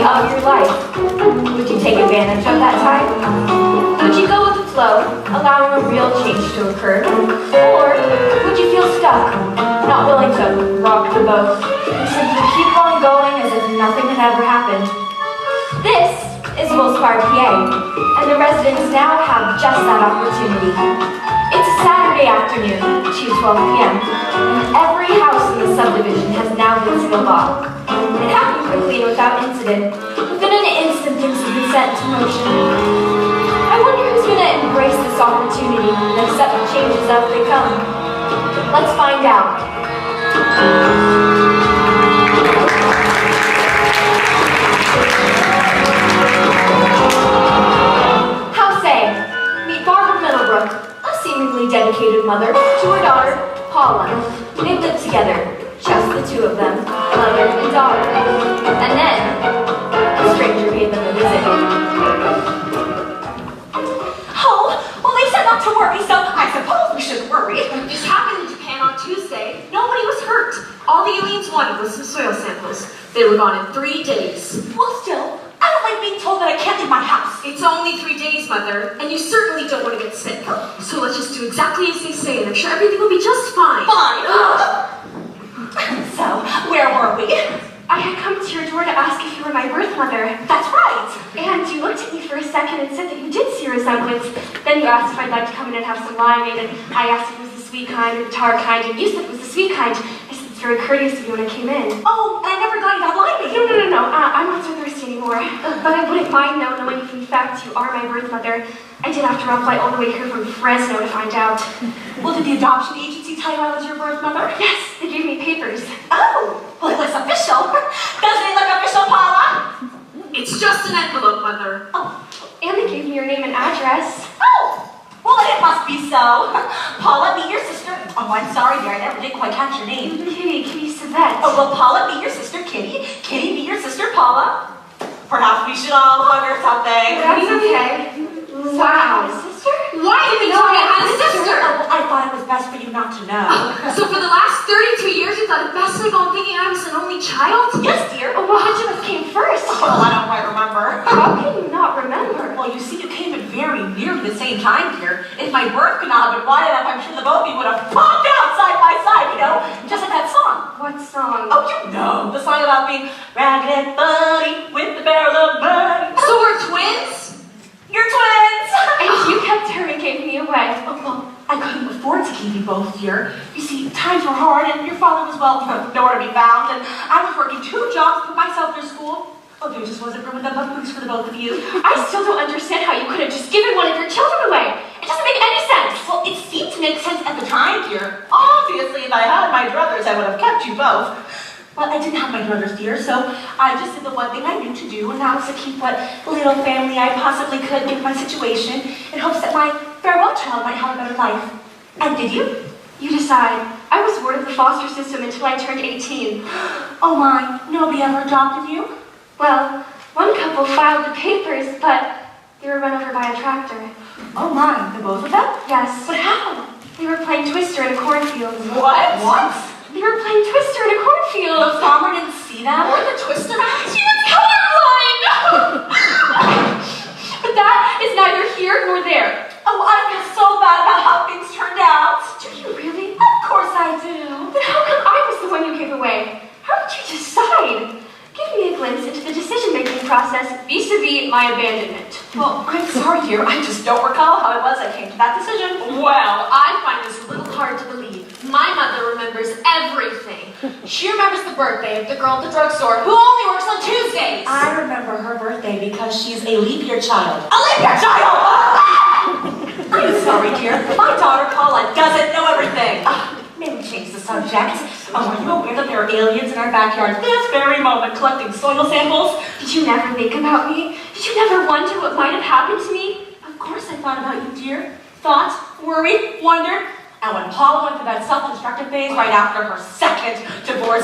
opportunity of your life. Would you take advantage of that time? Would you go with the flow, allowing a real change to occur? Or would you feel stuck, not willing to rock the boat, and simply keep on going as if nothing had ever happened? This is Wolfsbar, PA, and the residents now have just that opportunity. It's a Saturday afternoon, 2:12 p.m., and every house in the subdivision has now been sealed off. It happened quickly and without incident. Within an instant, things have been set into motion. I wonder who's going to embrace this opportunity and accept the changes as they come. Let's find out. How say, meet Barbara Middlebrook, a seemingly dedicated mother, to her daughter, Paula. They lived together, just the two of them, mother and daughter. And then, a stranger paid them a visit. Oh, well, they said not to worry, so I suppose we shouldn't worry. This happened in Japan on Tuesday. Nobody was hurt. All the aliens wanted was some soil samples. They were gone in 3 days. Well, still, I don't like being told that I can't leave my house. It's only 3 days, Mother, and you certainly don't want to get sick. So let's just do exactly as they say, and I'm sure everything will be just fine. Fine. So, where were we? I had come to your door to ask if you were my birth mother. That's right. And you looked at me for a second and said that you did see a resemblance. Then you asked if I'd like to come in and have some limeade, and I asked if it was the sweet kind or the tart kind, and you said it was the sweet kind. I said it's very courteous of you when I came in. Oh, and I never got you that limeade. No. I'm not so thirsty anymore. But I wouldn't mind now knowing if in fact you are my birth mother. I did, after all, fly all the way here from Fresno to find out. Well, did the adoption agency tell you I was your birth mother? Yes, they gave me papers. Oh, well, it looks official. Doesn't it look official, Paula? It's just an envelope, Mother. Oh, And they gave me your name and address. oh, well, then it must be so. Paula, meet your sister. Oh, I'm sorry, dear, I never did quite catch your name. Kitty Savette. Oh, well, Paula, meet your sister, Kitty. Kitty, meet your sister, Paula. Perhaps we should all hug or something. That's okay. Wow. So, sister? Why didn't you tell me I had a sister? Oh, well, I thought it was best for you not to know. So for the last 32 years, you thought it best to go on thinking I was an only child? Yes, dear. Oh, well, which of us came first? Oh, I don't quite remember. How can you not remember? Well, you see, you came at very nearly the same time, dear. If my birth could not have been wide enough, I'm sure the both of you would have popped out side by side, you know? Just like that song. What song? Oh, you know. The song about being ragged and funny with the barrel of money. So we're twins? You're twins! And you kept her and gave me away. Oh, well, I couldn't afford to keep you both here. You see, times were hard, and your father was, well, nowhere to be found, and I was working 2 jobs to put myself through school. Oh, there just wasn't room in the books for the both of you. I still don't understand how you could have just given one of your children away. It doesn't make any sense. Well, it seemed to make sense at the time, dear. Obviously, if I had my druthers, I would have kept you both. Well, I didn't have my druthers, dear, so I just did the one thing I knew to do, and that was to keep what little family I possibly could given my situation, in hopes that my farewell child might have a better life. And did you? You decide. I was ward of the foster system until I turned 18. Oh my, nobody ever adopted you? Well, one couple filed the papers, but they were run over by a tractor. Oh my, the both of them? Yes. But how? They were playing Twister in a cornfield. What? What? They were playing Twister in a cornfield. The farmer didn't see them? Or the Twister match? She was colorblind! But that is neither here nor there. Oh, I feel so bad about how things turned out. Do you really? Of course I do. Then how come I was the one you gave away? How did you decide? Give me a glimpse into the decision-making process vis-a-vis my abandonment. Well, I'm sorry, dear. I just don't recall how it was I came to that decision. Well, I find this a little hard to believe. My mother remembers everything. She remembers the birthday of the girl at the drugstore who only works on Tuesdays. I remember her birthday because she's a leap year child. A leap year child! I'm sorry, dear. My daughter Paula doesn't know everything. May we change the subject? Oh, are you aware that there are aliens in our backyard this very moment collecting soil samples? Did you never think about me? Did you never wonder what might have happened to me? Of course I thought about you, dear. Thought, worried, wondered. And when Paula went through that self-destructive phase right after her second divorce,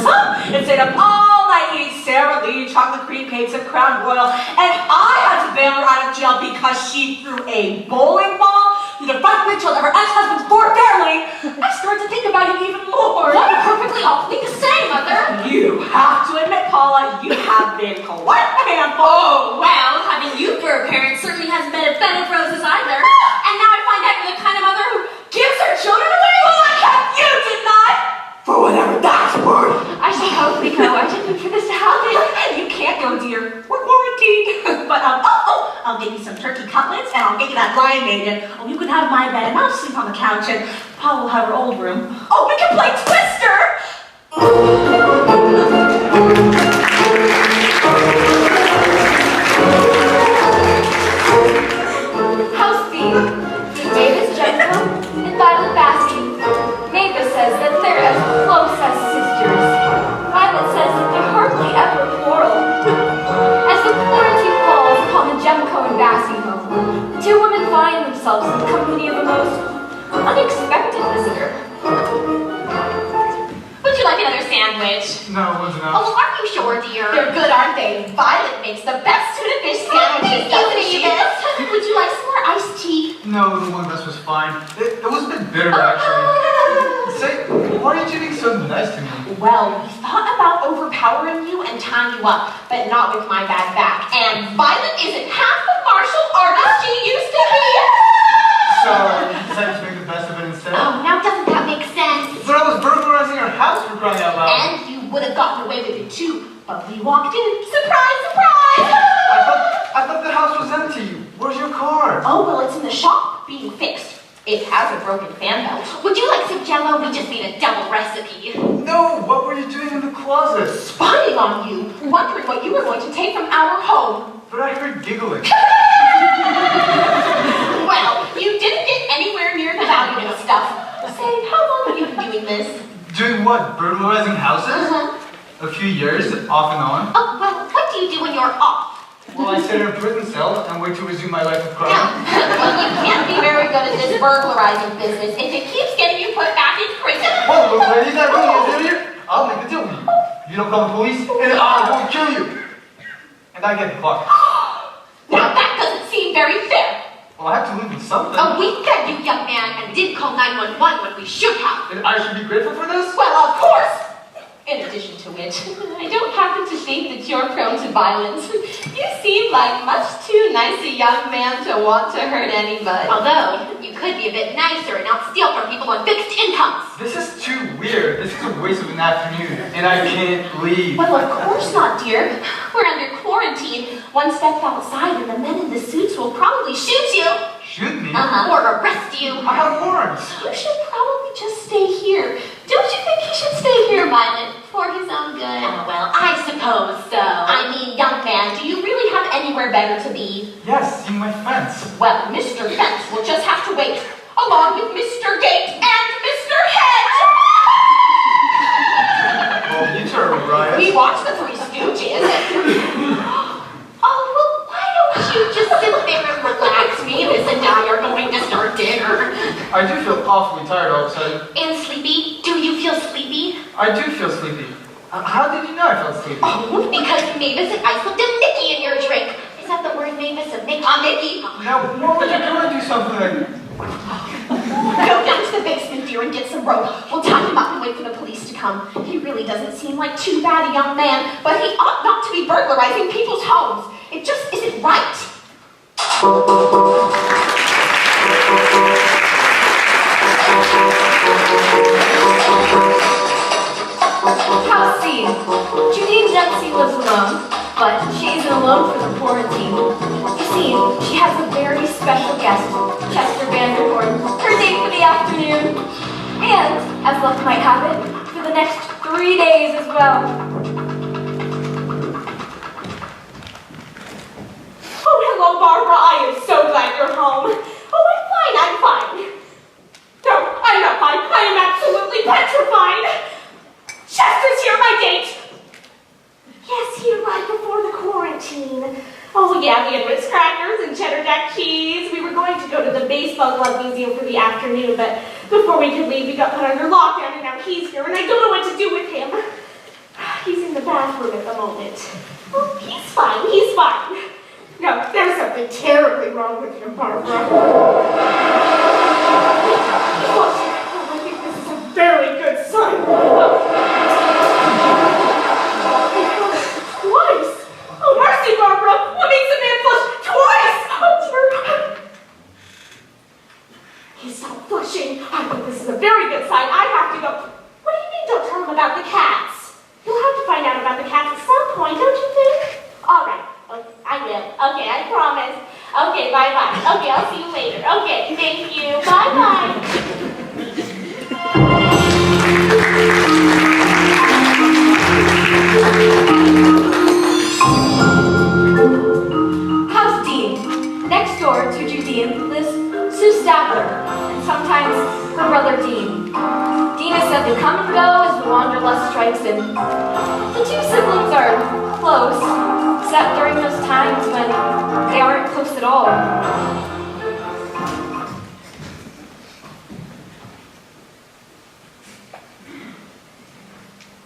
it stayed up all night eating Sara Lee chocolate cream cakes and Crown Royal, and I had to bail her out of jail because she threw a bowling ball. through the front windshield of her ex-husband's Ford Fairlane, I started to think about you even more. What a perfectly awful thing to say, Mother. You have to admit, Paula, you have been quite a handful. Oh, well, having you for a parent certainly hasn't been a bed of roses either. And now I find out you're the kind of mother who gives her children away. Well, I kept you did not. For whatever that's worth. I should hope we go. I didn't mean for this to happen. You can't go, dear. We're quarantined. But, I'll get you some turkey cutlets, and I'll get you that Lion Maiden. Oh, you can have my bed, and I'll sleep on the couch, and Paula will have her old room. Oh, we can play Twister! House B. Mavis Jenko and Violet Bassey. Mavis says that they're as close as sisters. Violet says that they hardly ever quarrel. As the quarantine falls upon the Jemco and Bassey home, the two women find themselves in the company of a most unexpected visitor. Would you like another sandwich? No, it wasn't enough. Oh, are you sure, dear? They're good, aren't they? Violet makes the best tuna fish sandwiches, doesn't she? Would you like some more iced tea? No, the one best was fine. It was a bit bitter, actually. Say, why are you being so nice to me? Well, we thought about overpowering you and tying you up, but not with my bad back. And Violet isn't half the martial artist she used to be. So, you decided to make the best of it instead? Oh, now doesn't that make sense? But I was burglarizing our house for crying out loud. And you would have gotten away with it too, but we walked in. Surprise, surprise! I thought the house was empty. Where's your car? Oh, well, it's in the shop, being fixed. It has a broken fan belt. Would you like some Jell-O? We just need a double recipe. No, what were you doing in the closet? Spying on you, wondering what you were going to take from our home. But I heard giggling. Well, you didn't get anywhere near the valuable stuff. Say, how long have you been doing this? Doing what? Burglarizing houses? A few years, off and on. Oh, well, what do you do when you're off? Well, I sit in a prison cell and wait to resume my life of crime. Well, you can't be very good at this burglarizing business if it keeps getting you put back in prison. Whoa, look, lady, that really is idiot. I'll make a deal with you. You don't call the police, and I will kill you. And I get the clock. Now that doesn't seem very fair. Well, I have to leave with something. Oh, we fed you, young man, and did call 911 when we should have. And I should be grateful for this? Well, of course. In addition to which, I don't happen to think that you're prone to violence. You seem like much too nice a young man to want to hurt anybody. Although, you could be a bit nicer and not steal from people on fixed incomes. This is too weird. This is a waste of an afternoon, and I can't leave. Well, of course not, dear. We're under quarantine. One step outside and the men in the suits will probably shoot you. Shoot me? Or arrest you. I have warrants. You should probably just stay here. Don't you think he should stay here, Violet, for his own good? Well, I suppose so. I mean, young man, do you really have anywhere better to be? Yes, see my fence. Well, Mr. Fence will just have to wait, along with Mr. Gate and Mr. Hedge. Well, you two are right. We watched the Three Stooges. Oh, well, why don't you just sit there and relax? Mavis and I are going to start dinner. I do feel awfully tired all of a sudden. And sleepy? Do you feel sleepy? I do feel sleepy. How did you know I felt sleepy? Oh, because Mavis and I slipped a Mickey in your drink. Is that the word, Mavis? A Mickey? Mickey. Now, what would you do to do something like... Go down to the basement, dear, and get some rope. We'll tie him up and wait for the police to come. He really doesn't seem like too bad a young man, but he ought not to be burglarizing people's homes. It just isn't right. House C. Janine Dempsey lives alone, but she isn't alone for the quarantine. You see, she has a very special guest, Chester Vanderhorn, her date for the afternoon. And, as luck might have it, for the next 3 days as well. Oh, hello, Barbara. I am so glad you're home. Oh, I'm fine. No, I'm not fine. I am absolutely petrified. Chester's here, my date. Yes, here right before the quarantine. Oh, yeah, we had Ritz crackers and cheddar jack cheese. We were going to go to the baseball glove museum for the afternoon, but before we could leave, we got put under lockdown, and now he's here, and I don't know what to do with him. He's in the bathroom at the moment. Oh, he's fine. He's fine. No, there's something terribly wrong with him, Barbara. I think this is a very good sign. Twice? Oh, mercy, Barbara! What makes a man flush twice? Oh, dear God. He's not flushing. I think this is a very good sign. I have to go. What do you mean don't tell him about the cats? You'll have to find out about the cats at some point, don't you think? All right. Okay, I will. Okay, I promise. Okay, bye-bye. Okay, I'll see you later. Okay, thank you. Bye-bye. How's Dean? Next door to Dean lives Sue Stadler, and sometimes her brother Dean. Dean is said to come and go as the wanderlust strikes in. The two siblings are close, except during those times when they aren't close at all.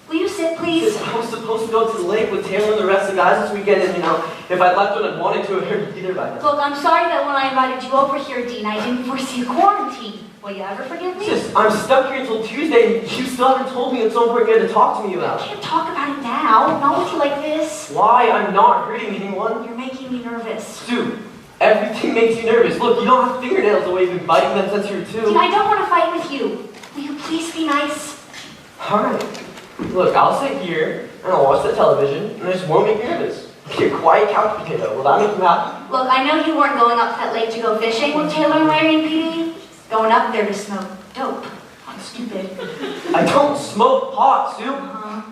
Will you sit, please? I was supposed to go to the lake with Taylor and the rest of the guys this weekend, and if I'd left when I wanted to, I'd be there by now. Look, I'm sorry that when I invited you over here, Dean, I didn't foresee a quarantine. Will you ever forgive me? I'm stuck here until Tuesday, and you still haven't told me it's so important you had to talk to me I about. can't talk about it now, not with you like this. Why? I'm not hurting anyone. You're making me nervous. Sue, everything makes you nervous. Look, you don't have fingernails the way you've been biting them since you were 2. Dean, I don't want to fight with you. Will you please be nice? Alright. Look, I'll sit here, and I'll watch the television, and I just won't make you nervous. Be a quiet couch potato. Will that make you happy? Look, I know you weren't going up to that lake to go fishing with Taylor and Larry and Petey. Going up there to smoke dope. I'm stupid. I don't smoke pot, Sue. Uh-huh.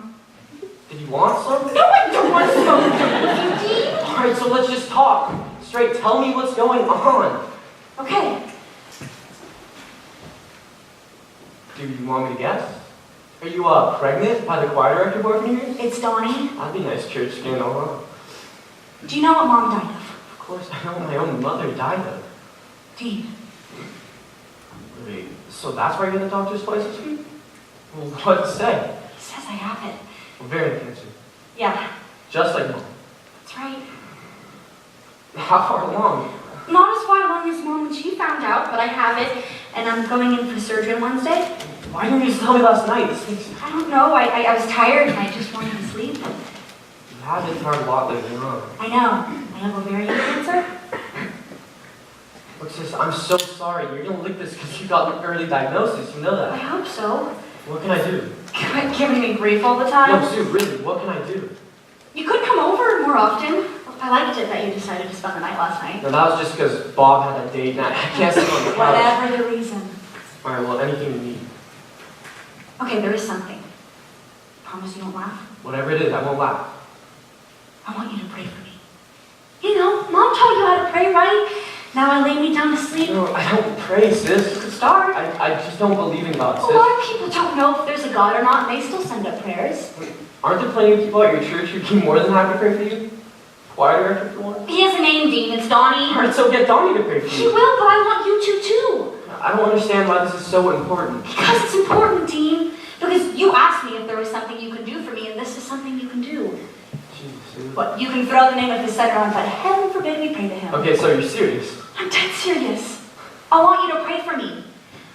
Did you want some? No, I don't want to smoke with you, Dean. Alright, so let's just talk. Straight, tell me what's going on. Okay. Do you want me to guess? Are you pregnant by the choir director boyfriend of yours? It's Donnie. That'd be nice church scandal, huh? Do you know what Mom died of? Of course, I know what my own mother died of. Dean. Wait, so that's why you're in the doctor's twice this week? Well, what'd it say? He says I have it. Ovarian cancer. Yeah, Just like mom. that's right. How far along? Not as far along as Mom when she found out, but I have it, and I'm going in for surgery on Wednesday. Why didn't you just tell me last night? This makes... I don't know. I was tired and I just wanted to sleep. You have been tired a lot lately, huh? I know. I have ovarian cancer. Look, sis, I'm so sorry. You're gonna lick this because you got an early diagnosis. You know I that. hope so. What can I do? Giving me grief all the time. No, Sue, really, what can I do? You could come over more often. I liked it that you decided to spend the night last night. No, that was just because Bob had a date and I can't sit on the couch. Whatever the reason. Alright, well, anything you need. Okay, there is something. Promise you won't laugh? Whatever it is, I won't laugh. I want you to pray for me. You know, Mom taught you how to pray, right? Now I lay me down to sleep. No, I don't pray, You sis. could start. I just don't believe in God, A sis. lot of people don't know if there's a God or not, and they still send up prayers. Aren't there plenty of people at your church who'd be more than happy to pray for you? Choir director for one? He has a name, Dean. It's Donnie. Alright, so get Donnie to pray for He you. will, but I want you to too. I don't understand why this is so important. Because it's important, Dean. Because you asked me if there was something you could do for me, and this is something you can do. Jesus. What, you can throw the name of his center on, but heaven forbid we pray to him. Okay, so you're serious? I'm dead serious. I want you to pray for me.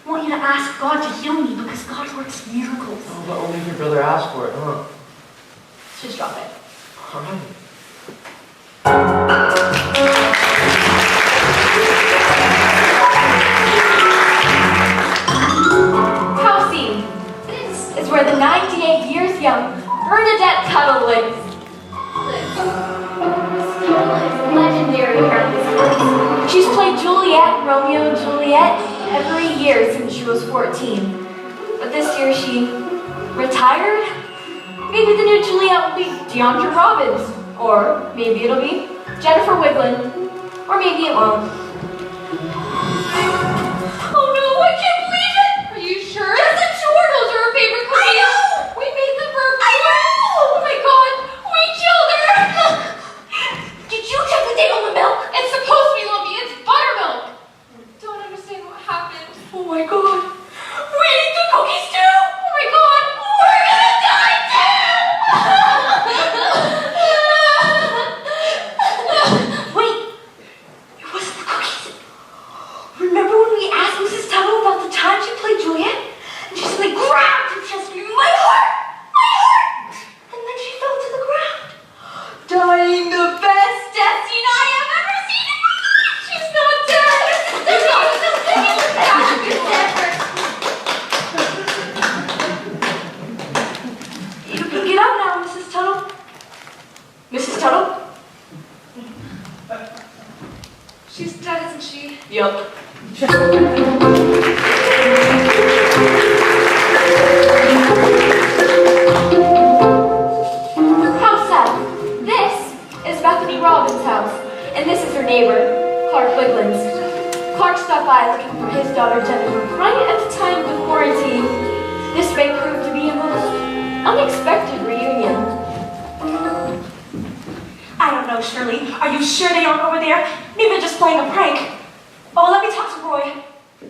I want you to ask God to heal me, because God works miracles. Oh, but only if your brother asked for it, huh? Let's just drop it. Alright. House scene. This is where the 98 years young Bernadette Tuttle lives. Legendary around this place. She's played Juliet in Romeo and Juliet every year since she was 14. But this year she retired. Maybe the new Juliet will be Deandra Robbins. Or maybe it'll be Jennifer Wiglin. Or maybe it won't. Oh no, I can't believe it! Are you sure? Yes, I'm sure! Those are our favorite cookies! I know! We made them for her! I know! Oh my god! We killed her! Did you check the date on the milk? It's supposed to be lumpy, it's buttermilk! I don't understand what happened. Oh my god. We ate the cookies too! Oh my god! We're gonna die too! Wait! It wasn't the cookies. She's dead, isn't she? Yup. How sad. This is Bethany Robbins' house, and this is her neighbor, Clark Wiglin's. Clark stopped by looking for his daughter Jennifer right at the time of the quarantine. This may prove to be a most unexpected reunion. I don't know, Shirley. Are you sure they aren't over there? Maybe they're just playing a prank. Oh, let me talk to Roy.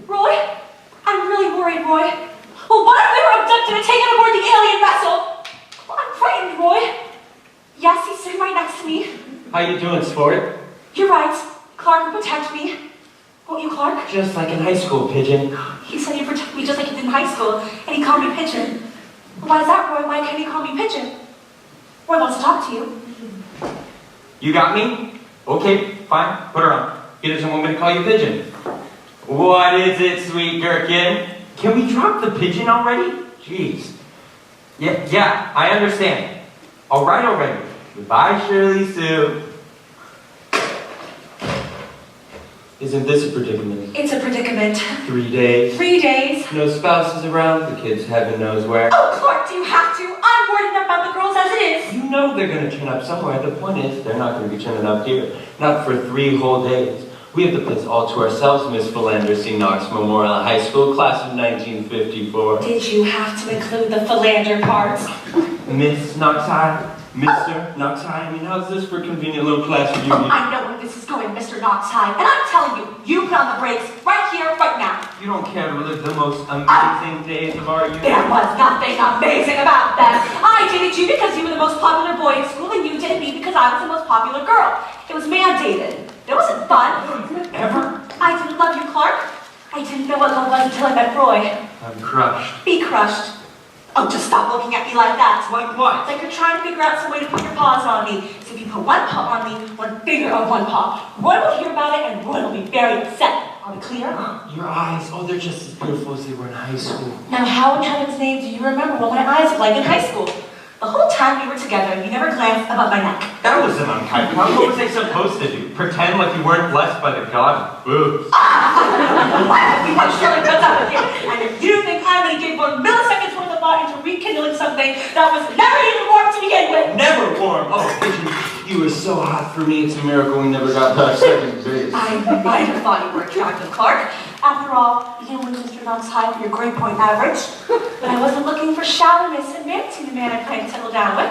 Roy? I'm really worried, Roy. Well, what if we were abducted and taken aboard the alien vessel? Well, I'm frightened, Roy. Yes, he's sitting right next to me. How you doing, sport? You're right. Clark will protect me. Won't you, Clark? Just like in high school, Pigeon. He said he'd protect me just like he did in high school, and he called me Pigeon. Why is that, Roy? Why can't he call me Pigeon? Roy wants to talk to you. You got me? Okay, fine. Put her on. He doesn't want me to call you Pigeon. What is it, sweet gherkin? Can we drop the pigeon already? Jeez. Yeah, I understand. All right already. Goodbye, Shirley Sue. Isn't this a predicament? It's a predicament. 3 days. 3 days. No spouses around. The kids heaven knows where. Oh, Clark, do you have to? I'm worried enough about the girls as it is. You know they're going to turn up somewhere. The point is, they're not going to be turning up here. Not for 3 whole days. We have the place all to ourselves, Miss Philander C. Knox Memorial High School, class of 1954. Did you have to include the philander part? Miss Knox High, Mr. Knox High, I mean, how's this for a convenient little class reunion? I know where this is going, Mr. Knox High, and I'm telling you, you put on the brakes right here, right now. You don't care to relive the most amazing days of our youth? There was nothing amazing about that. I dated you because you were the most popular boy in school, and you dated me because I was the most popular girl. It was mandated. It wasn't fun. Ever? I didn't love you, Clark. I didn't know what love was until I met Roy. I'm crushed. Be crushed. Oh, just stop looking at me like that. Like what? It's like you're trying to figure out some way to put your paws on me. So if you put one paw on me, one finger on one paw, Roy will hear about it and Roy will be very upset. Are we clear? Your eyes, oh, they're just as beautiful as they were in high school. Now, how in heaven's name do you remember what my eyes were like in high school? The whole time we were together, you never glanced above my neck. That was an unkind. What was they supposed to do? Pretend like you weren't blessed by the god of boobs. What surely puts up with you? And if you think I would give 1 milliseconds worth of thought into rekindling something that was never even warm to begin with. Never warm. Oh, Pigeon, you were so hot for me. It's a miracle we never got past second base. I might have thought you were attractive, Clark. After all, you went Mr. Knox High for your grade point average. But I wasn't looking for shallowness and vanity the man I planned to settle down with.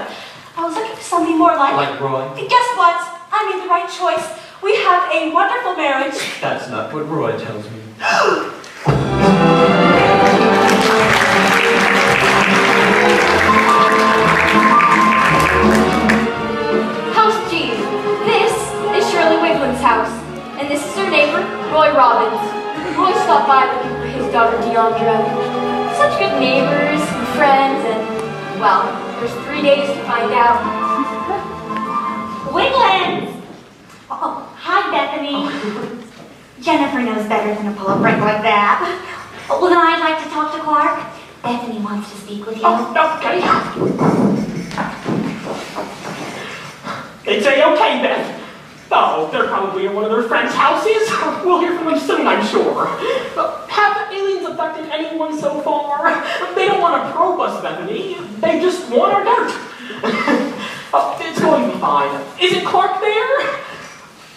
I was looking for something more like... Like Roy? And guess what? I made the right choice. We have a wonderful marriage. That's not what Roy tells me. House G. This is Shirley Wiglin's house, and this is her neighbor, Roy Robbins. Roy stopped by looking for his daughter Deandra. Such good neighbors and friends, and, well, there's 3 days to find out. Wiglins! Oh, hi, Bethany. Jennifer knows better than to pull a prank like that. Well, then I'd like to talk to Clark. Bethany wants to speak with you. Okay. It's A-okay, Beth. Oh, they're probably in one of their friends' houses. We'll hear from them soon, I'm sure. Have the aliens abducted anyone so far? They don't want to probe us, Bethany. They just want our dirt. Oh, it's going to be fine. Isn't Clark there?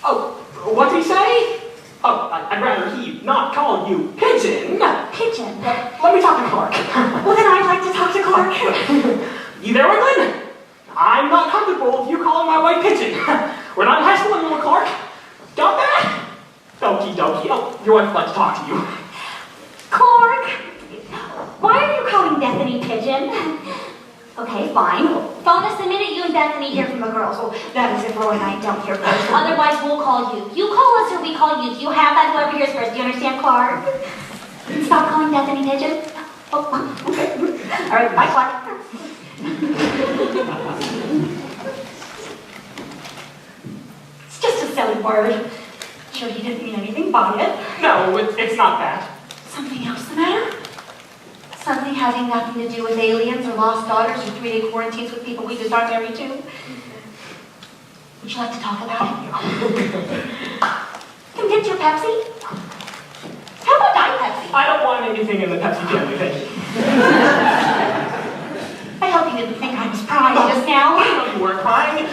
Oh, what's he say? Oh, I'd rather he not call you Pigeon. Pigeon. Let me talk to Clark. Well, then I'd like to talk to Clark. You there, Wiglin? I'm not comfortable with you calling my wife Pigeon. We're not in high school anymore, Clark. Got that? Okie dokie. Oh, your wife would like to talk to you. Clark! Why are you calling Bethany Pigeon? Okay, fine. Phone us the minute you and Bethany hear from the girls. Well, that is if Roy and I don't hear first. Otherwise, we'll call you. You call us or we call you. You have that whoever hears first. Do you understand, Clark? Stop calling Bethany Pigeon. Oh, okay. All right, bye, Clark. It's just a silly word. Sure, he didn't mean anything by it. No, it's not that. Something else the matter? Something having nothing to do with aliens or lost daughters or 3-day quarantines with people we just aren't married to? Would you like to talk about it? Then get your Pepsi? How about Diet Pepsi? I don't want anything in the Pepsi family, thank you. I hope you didn't think I was crying just now. I know you weren't crying.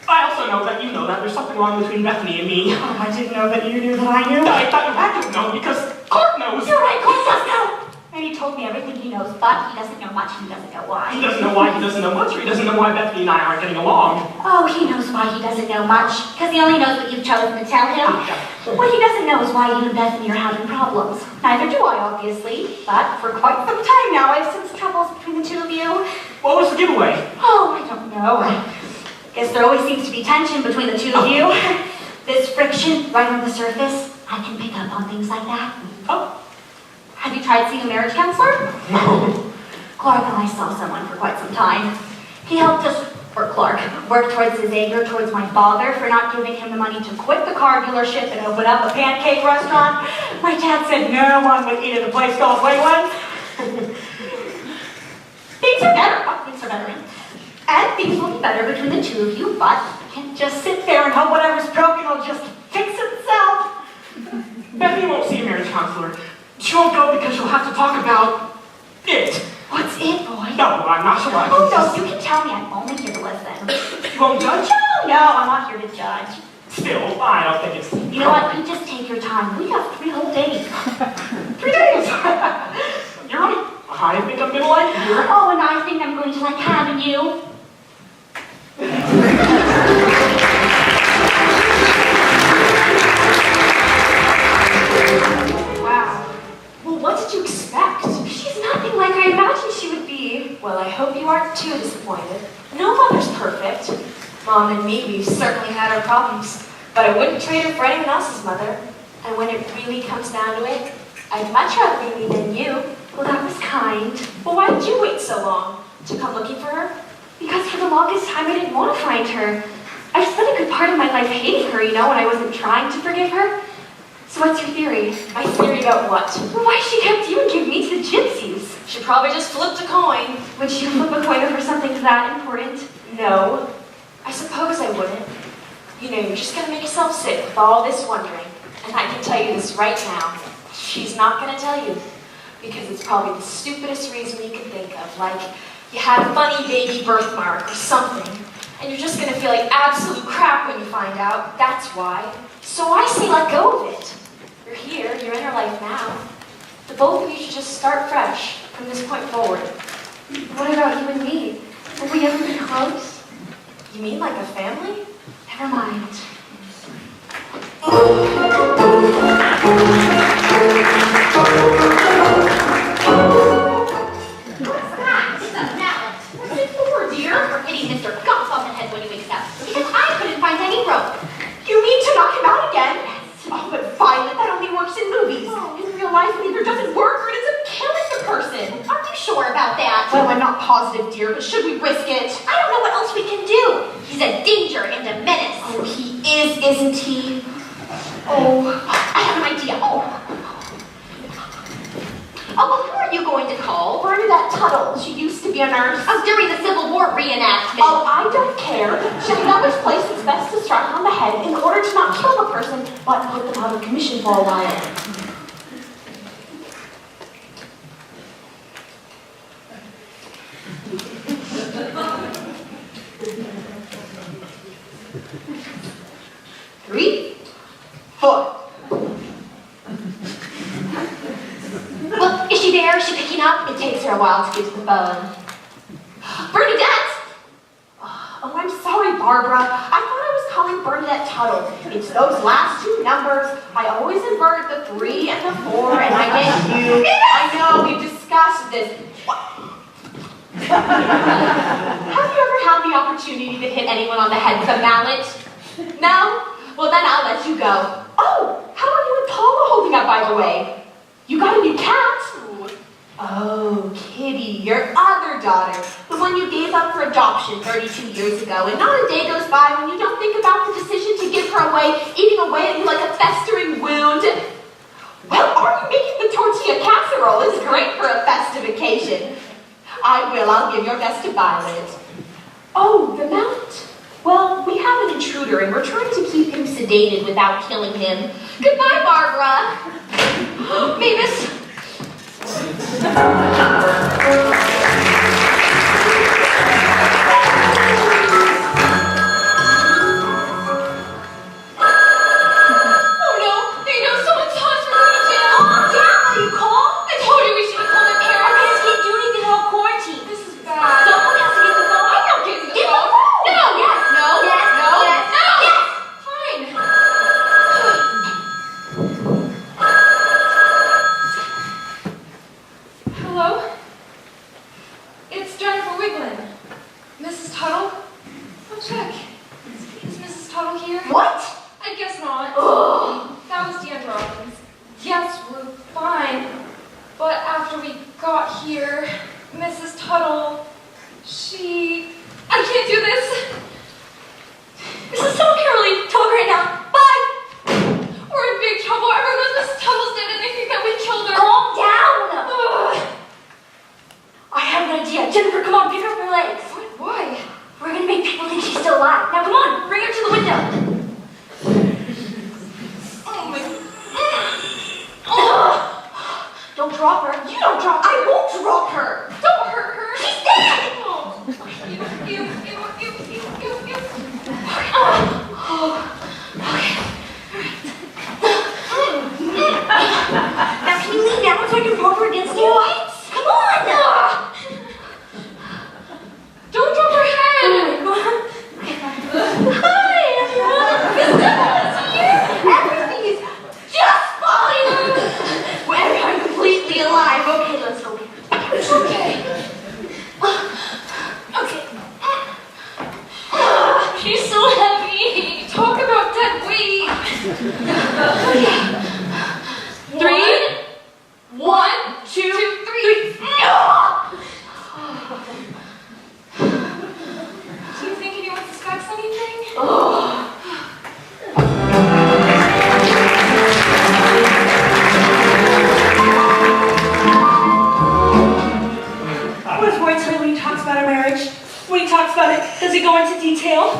I also know that you know that there's something wrong between Bethany and me. Oh, I didn't know that you knew that I knew. I thought you had to have known because Clark knows. You're right, Clark does know. And he told me everything he knows, but he doesn't know much and he doesn't know why. He doesn't know why he doesn't know much, or he doesn't know why Bethany and I aren't getting along. Oh, he knows why he doesn't know much, because he only knows what you've chosen to tell him. What he doesn't know is why you and Bethany are having problems. Neither do I, obviously, but for quite some time now I've sensed troubles between the two of you. What was the giveaway? Oh, I don't know. I guess there always seems to be tension between the two of you. This friction right on the surface, I can pick up on things like that. Oh. Have you tried seeing a marriage counselor? No. Clark and I saw someone for quite some time. He helped us, or Clark, work towards his anger towards my father for not giving him the money to quit the car dealership and open up a pancake restaurant. My dad said no one would eat at a place called Wayland. Things are better. Oh, things are better. And things will be better between the two of you, but you can't just sit there and hope whatever's broken will just fix itself. Bethany won't see a marriage counselor. She won't go because she'll have to talk about it. What's it, boy? No, I'm not sure. Oh, no, you can tell me. I'm only here to listen. You won't judge? No, I'm not here to judge. Still, I don't think it's... You know what? You just take your time. We have 3 whole days. 3 days! You're right. I think I'm gonna like you here. Oh, and I think I'm going to like having you. Wow. Well, what did you expect? She's nothing like I imagined she would be. Well, I hope you aren't too disappointed. No mother's perfect. Mom and me, we've certainly had our problems, but I wouldn't trade her for anyone else's mother. And when it really comes down to it, I'd much rather be me than you. Well, that was kind. Well, why did you wait so long to come looking for her? Because for the longest time I didn't want to find her. I spent a good part of my life hating her, you know, and I wasn't trying to forgive her. So what's your theory? My theory about what? Well, why she kept you and gave me to the gypsies? She probably just flipped a coin. Would you flip a coin over something that important? No, I suppose I wouldn't. You know, you're just gonna make yourself sick with all this wondering. And I can tell you this right now. She's not gonna tell you. Because it's probably the stupidest reason you can think of. Like, you had a funny baby birthmark or something. And you're just gonna feel like absolute crap when you find out. That's why. So I say let go of it. You're here, you're in her life now. The both of you should just start fresh from this point forward. What about you and me? Will we ever be close? You mean like a family? Never mind. What's that? It's a mallet. What's it for, dear? For hitting Mr. Gump on the head when he wakes up. Because I couldn't find any rope. You mean to knock him out again? Oh, but Violet, that only works in movies. In real life, it either doesn't work or it ends up killing the person. Are you sure about that? Well, I'm not positive, dear, but should we risk it? I don't know what else we can do. He's a danger and a menace. Oh, he is, isn't he? Oh, I have an idea. Oh, well, who are you going to call? Bernadette Tuttle. She used to be a nurse. Oh, during the Civil War reenactment. Oh, I don't care. She'll know which place it's best to strike on the head in order to not kill the person, but put them out of commission for a while. Three? 4. Well, is she there? Is she picking up? It takes her a while to get to the phone. Bernadette! Oh, I'm sorry, Barbara. I thought I was calling Bernadette Tuttle. It's those last 2 numbers. I always invert the 3 and the 4, and I get you. I know, we've discussed this. Have you ever had the opportunity to hit anyone on the head with a mallet? No? Well, then I'll let you go. Oh, how are you and Paula holding up, by the way? You got a new cat? Oh, Kitty, your other daughter. The one you gave up for adoption 32 years ago. And not a day goes by when you don't think about the decision to give her away, eating away at you like a festering wound. Well, are you making the tortilla casserole? It's great for a festive occasion. I will. I'll give your best to Violet. Oh, the mallet. Well, we have an intruder, and we're trying to keep him sedated without killing him. Goodbye, Barbara. Mavis.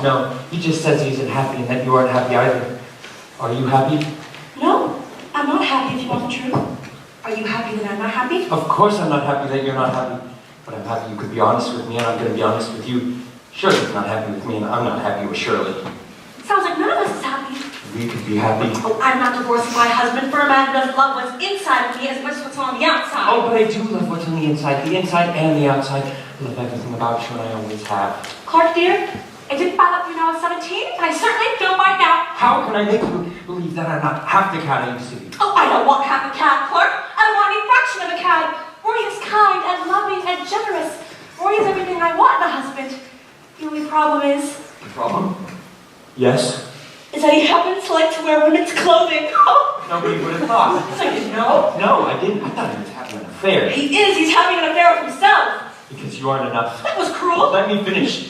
No, he just says he isn't happy and that you aren't happy either. Are you happy? No, I'm not happy if you want the truth. Are you happy that I'm not happy? Of course I'm not happy that you're not happy. But I'm happy you could be honest with me and I'm going to be honest with you. Shirley's not happy with me and I'm not happy with Shirley. Sounds like none of us is happy. We could be happy. Oh, I'm not divorcing my husband for a man who doesn't love what's inside of me as much as what's on the outside. Oh, but I do love what's on the inside and the outside. I love everything about you and I always have. Clark, dear, I didn't find out when I was 17, and I certainly don't mind now. How can I make you believe that I'm not half the cat I used to be? Oh, I don't want half a cat, Clark. I want a fraction of a cat. Rory is kind and loving and generous. Rory is everything I want in a husband. The only problem is... The problem? Yes? Is that he happens to like to wear women's clothing. Nobody would have thought. So you didn't know? No, I didn't. I thought he was having an affair. He is. He's having an affair with himself. Because you aren't enough. That was cruel. Let me finish.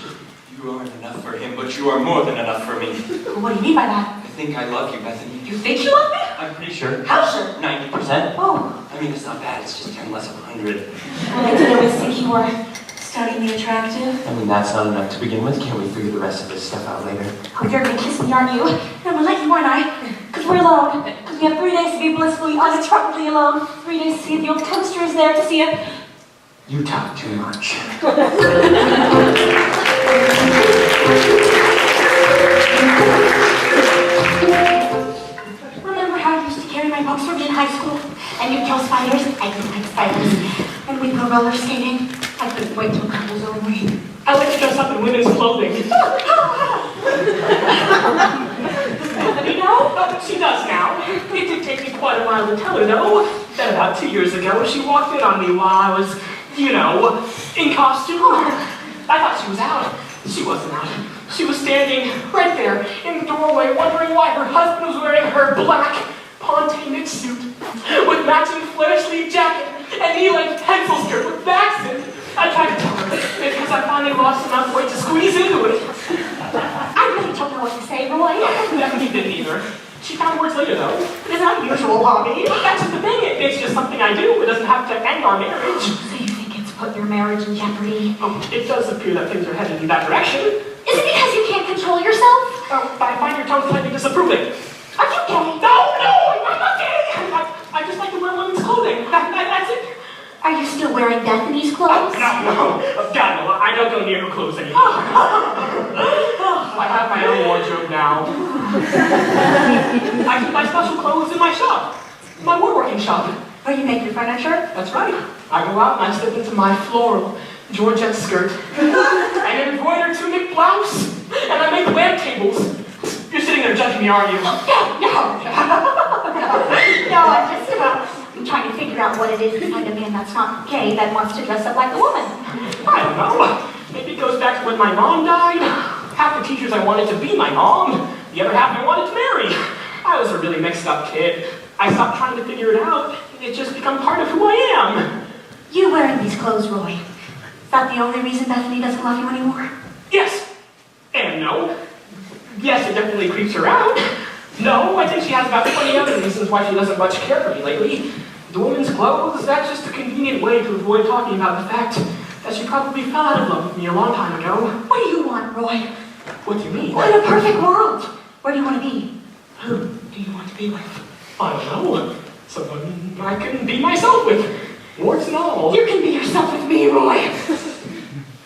You aren't enough for him, but you are more than enough for me. What do you mean by that? I think I love you, Bethany. You think you love me? I'm pretty sure. How sure? 90%. Oh. I mean, it's not bad. It's just 10 less of 100. Well, I did always think you were stunningly attractive. I mean, that's not enough to begin with. Can't we figure the rest of this stuff out later? Oh, you're gonna kiss me, aren't you? And I'm gonna let you, aren't I? Because we're alone. Because we have 3 days to be blissfully, uninterruptedly alone. 3 days to see if the old toaster is there, to see if... You talk too much. Remember how I used to carry my books from in high school? And you'd kill spiders? I didn't like spiders. And we'd go roller skating. I couldn't wait till it was over. I like to dress up in women's clothing. Does Bethany know? Oh, she does now. It did take me quite a while to tell her, though. Then about 2 years ago, she walked in on me while I was, you know, in costume. I thought she was out. She wasn't out. She was standing right there in the doorway, wondering why her husband was wearing her black Ponte knit suit with matching flare sleeve jacket and knee-length pencil skirt with backs in. I tried to tell her because I finally lost enough weight to squeeze into it. I really don't know what to say, Roy. Bethany didn't either. She found words later, though. It's an unusual hobby. That's just the thing. It's just something I do. It doesn't have to end our marriage. So you think it's put your marriage in jeopardy? It does appear that things are headed in that direction. Is it because you can't control control yourself? I find your tone slightly disapproving. Are you gay? No, I'm not gay. I just like to wear women's clothing. That's it. Are you still wearing Bethany's clothes? No. God, no, I don't go near her clothes anymore. I have my own wardrobe now. I keep my special clothes in my shop. My woodworking shop. Oh, you make your furniture? That's right. I go out and I slip into my floral Georgette skirt and embroider tunic blouse, and I make lamp tables. You're sitting there judging me, aren't you? No, I'm trying to figure out what it is to find a man that's not gay that wants to dress up like a woman. I don't know. Maybe it goes back to when my mom died. Half the teachers I wanted to be my mom. The other half I wanted to marry. I was a really mixed up kid. I stopped trying to figure it out. It's just become part of who I am. You wearing these clothes, Roy. Is that the only reason Bethany doesn't love you anymore? Yes. And no. Yes, it definitely creeps her out. No, I think she has about 20 other reasons why she doesn't much care for me lately. The woman's clothes, that's just a convenient way to avoid talking about the fact that she probably fell out of love with me a long time ago. What do you want, Roy? What do you mean? Well, in a perfect world, where do you want to be? Who do you want to be with? I don't know. Someone I can be myself with. Warts and all. You can be yourself with me, Roy.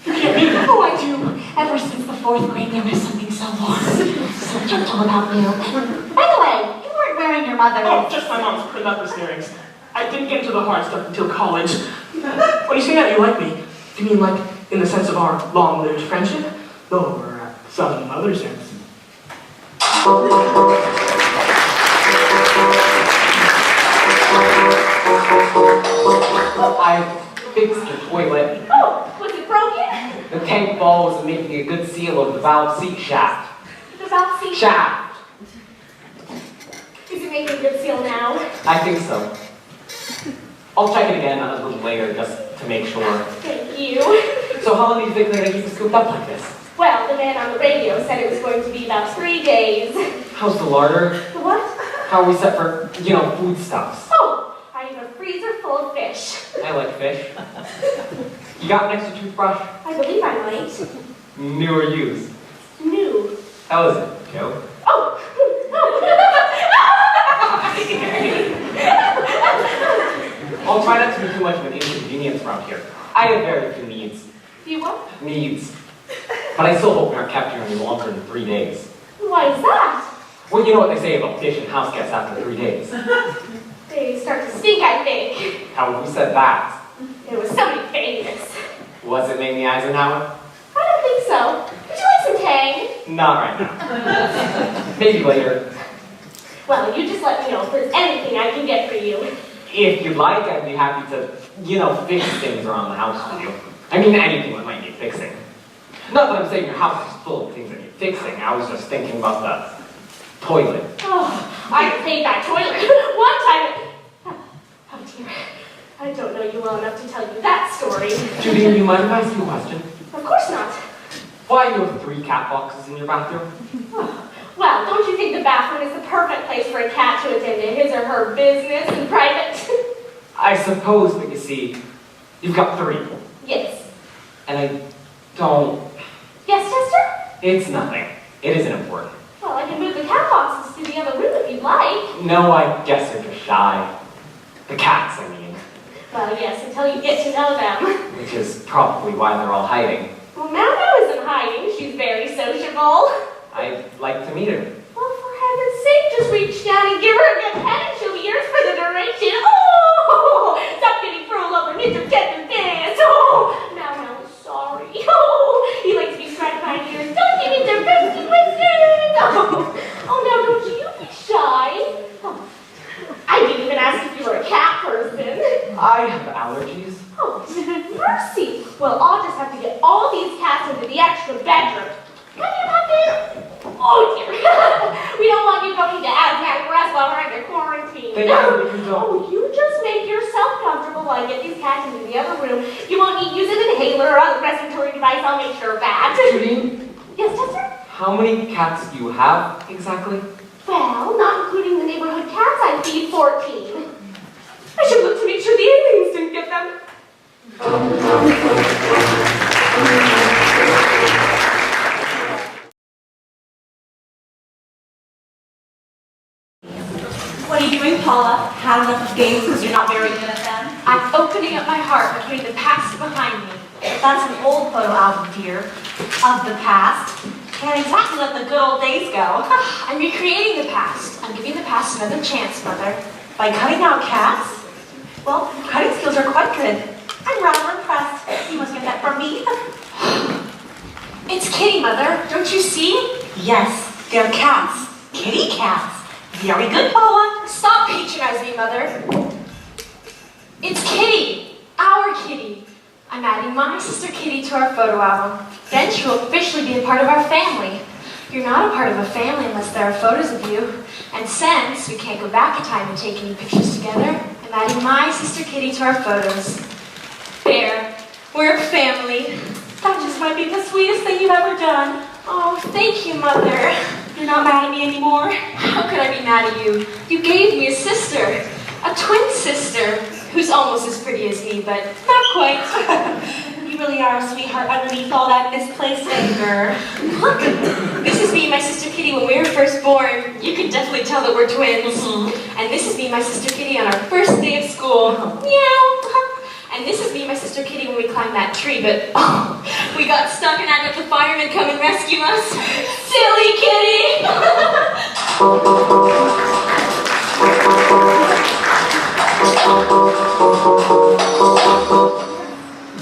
You can't be. Oh, I do. Ever since the 4th grade, there is something so warm, so gentle about you. By the way, you weren't wearing your mother's. Oh, just my mom's pronounced earrings. I didn't get into the hard stuff until college. When you say that you like me, do you mean like in the sense of our long-lived friendship? Or some other sense? I fixed the toilet. Oh, was it broken? The tank ball was making a good seal of the valve seat shaft. The valve seat. Shaft! Is it making a good seal now? I think so. I'll check it again a little later just to make sure. Thank you. So how long do you think they're gonna keep it scooped up like this? Well, the man on the radio said it was going to be about 3 days. How's the larder? The what? How are we set for, foodstuffs? Oh, I have a freezer full of fish. I like fish. You got an extra toothbrush? I believe I might. New or used? New. How is it, Joe? Oh! I'll try not to be too much of an inconvenience around here. I have very few needs. You what? Needs. But I still hope we aren't kept here any longer than 3 days. Why is that? Well, you know what they say about fish and house guests after 3 days. They start to stink, I think. How have we said that? It was somebody famous. Was it Mamie Eisenhower? I don't think so. Would you like some Tang? Not right now. Maybe later. Well, you just let me know if there's anything I can get for you. If you'd like, I'd be happy to, fix things around the house for you. I mean, anything that might need fixing. Not that I'm saying your house is full of things that need fixing. I was just thinking about the toilet. Oh, I paid that toilet one time. Oh dear. I don't know you well enough to tell you that story. Judy, do you mind if I ask you a question? Of course not. Why do you have 3 cat boxes in your bathroom? Well, don't you think the bathroom is the perfect place for a cat to attend to his or her business in private? I suppose, but you see, you've got 3. Yes. And I don't... Yes, Chester? It's nothing. It isn't important. Well, I can move the cat boxes to the other room if you'd like. No, I guess you're just shy. The cats, I mean. Well, yes, until you get to know them. Which is probably why they're all hiding. Well, Mau isn't hiding. She's very sociable. I'd like to meet her. Well, for heaven's sake, just reach down and give her a good pet and she'll be yours for the duration. Oh! Stop getting thrown over Mr. Tender this. Oh! Mau is sorry. Oh! He likes to be scratched by ears. Don't give it their best twisted. Oh, now don't you be shy. Oh. I didn't even ask if you were a cat person. I have allergies. Oh, mercy. Well, I'll just have to get all these cats into the extra bedroom. Come here, puppy. Oh, dear. We don't want you going to asthmatic rest while we're under quarantine. They don't. Oh, you just make yourself comfortable while I get these cats into the other room. You won't need to use an inhaler or other respiratory device. I'll make sure of that. Judy, Yes, Chester? how many cats do you have exactly? Well, not including the neighborhood cats, I feed 14. I should look to make sure the aliens didn't get them. you and Paula had enough of games because you're not very good at them? I'm opening up my heart and putting the past behind me. But that's an old photo album, dear, of the past. Can't exactly let the good old days go. I'm recreating the past. I'm giving the past another chance, Mother. By cutting out cats? Well, your cutting skills are quite good. I'm rather impressed. You must get that from me. It's Kitty, Mother. Don't you see? Yes, they're cats. Kitty cats. Very good, Paula. Stop patronizing me, Mother. It's Kitty. Our Kitty. I'm adding my sister Kitty to our photo album. Then she'll officially be a part of our family. You're not a part of a family unless there are photos of you. And since we can't go back in time and take any pictures together, I'm adding my sister Kitty to our photos. There. We're a family. That just might be the sweetest thing you've ever done. Oh, thank you, Mother. You're not mad at me anymore? How could I be mad at you? You gave me a sister. A twin sister. Who's almost as pretty as me, but not quite. You really are a sweetheart underneath all that misplaced anger. Look, this is me and my sister Kitty when we were first born. You can definitely tell that we're twins. And this is me and my sister Kitty on our first day of school. Meow. And this is me and my sister Kitty when we climbed that tree, but we got stuck and had the firemen come and rescue us. Silly Kitty!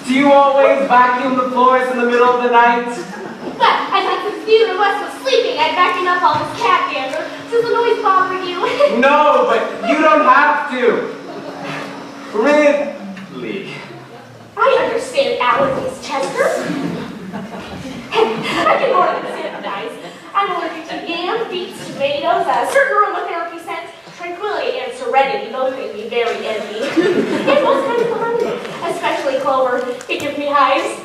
Do you always vacuum the floors in the middle of the night? But as I could see the West was sleeping, I'd vacuum up all this cat dander. Does the noise bother you? No, but you don't have to. Really? I understand allergies, Chester. I can more than sympathize. I'm allergic to yams, beets, tomatoes, certain aromatherapy scents, tranquility, and serenity. Those make me very envy. And most kinds of honey, especially clover. It gives me hives.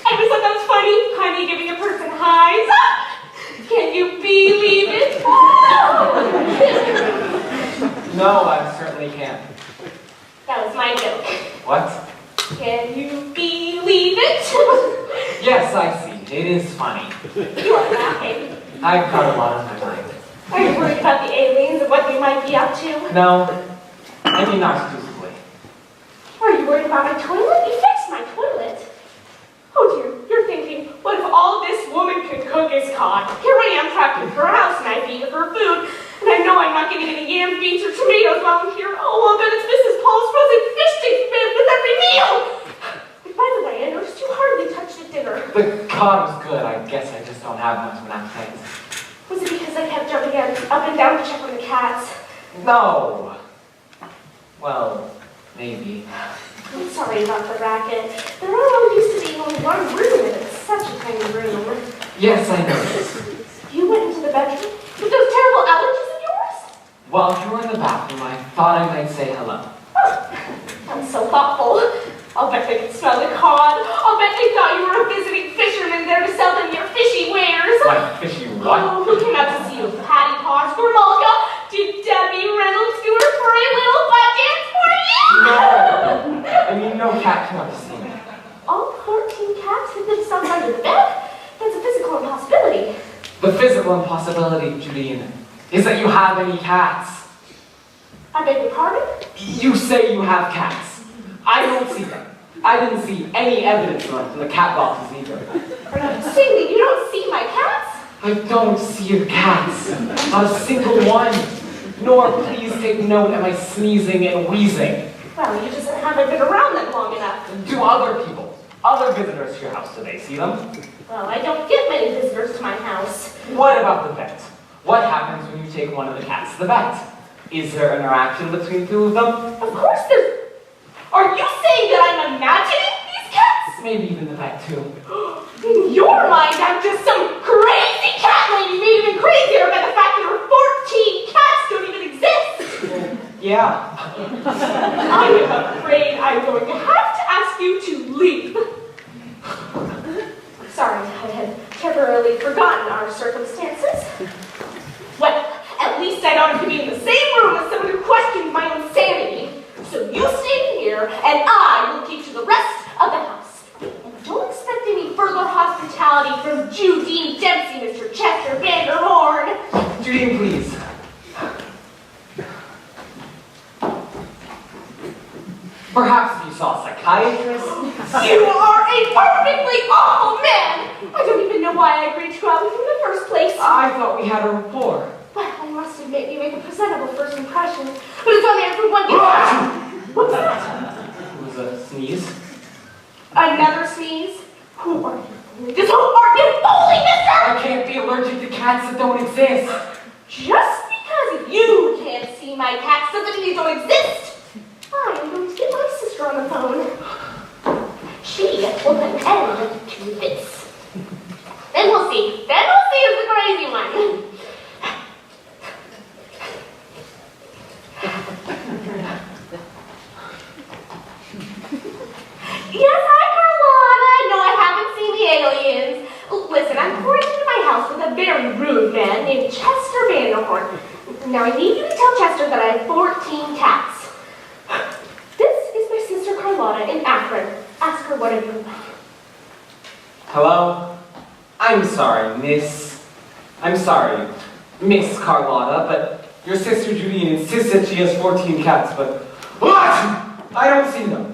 I just thought that was funny. Honey giving a person hives. Can you believe it? No, I certainly can't. That was my joke. What? Can you believe it? Yes, I see. It is funny. You are laughing. I've got a lot on my mind. Are you worried about the aliens and what they might be up to? No, I mean not exclusively. Are you worried about my toilet? You fixed my toilet. Oh dear, you're thinking, what if all this woman could cook is caught? Here I am trapped in her house and I feed her food. And I know I'm not getting any yams, beans, or tomatoes while I'm here. Oh, I'll bet it's Mrs. Paul's frozen fish sticks made with every meal. And by the way, I noticed you hardly touched the dinner. The cod was good. I guess I just don't have much of an appetite. Was it because I kept jumping up and down to check on the cats? No. Well, maybe. I'm sorry about the racket. There are all used to being only one room, and it's such a tiny room. Yes, I noticed. You went into the bedroom with those terrible allergies of yours? While you were in the bathroom, I thought I might say hello. Oh, that was so thoughtful. I'll bet they could smell the cod. I'll bet they thought you were a visiting fisherman there to sell them your fishy wares. What, fishy what? Oh, who came out to see you? Patty Paws, Gromolka? Did Debbie Reynolds do her furry little butt dance for you? No. I mean, no cat came out to see me. All 14 cats hid themselves under the bed? That's a physical impossibility. The physical impossibility, Judine, is that you have any cats. I beg your pardon? You say you have cats. I don't see them. I didn't see any evidence of them in the cat boxes either. Are you saying that you don't see my cats? I don't see your cats. Not a single one. Nor please take note of my sneezing and wheezing. Well, you just haven't been around them long enough. Do other people, other visitors to your house today see them? Well, I don't get many visitors to my house. What about the vet? What happens when you take one of the cats to the vet? Is there interaction between two of them? Of course there's... Are you saying that I'm imagining these cats? Maybe even the vet too. In your mind, I'm just some crazy cat lady made even crazier by the fact that her 14 cats don't even exist. Yeah. I'm afraid I'm going to have to ask you to leave. Sorry, I had temporarily forgotten our circumstances. Well, at least I don't have to be in the same room as someone who questions my own sanity. So you stay here, and I will keep to the rest of the house. And don't expect any further hospitality from Judine Dempsey, Mr. Chester Vanderhorn. Judine, please. Perhaps if you saw a psychiatrist. You are a perfectly awful man! I don't even know why I agreed to go out with you in the first place. I thought we had a rapport. Well, I must admit, you make a presentable first impression, but it's only after one. What's that? It was a sneeze. Another sneeze? Who are you? Just who are you fooling, mister? I can't be allergic to cats that don't exist. Just because you can't see my cats doesn't mean you don't exist. I'm going to get my sister on the phone. She will put an end to this. Then we'll see. Then we'll see who's the crazy one. Yes, hi, Carlotta. No, I haven't seen the aliens. Listen, I'm pouring into my house with a very rude man named Chester Vanderhorn. Now, I need you to tell Chester that I have 14 cats. This is my sister Carlotta in Akron. Ask her whatever you like. Hello? I'm sorry, Miss Carlotta, but your sister Judy insists that she has 14 cats, but I don't see them.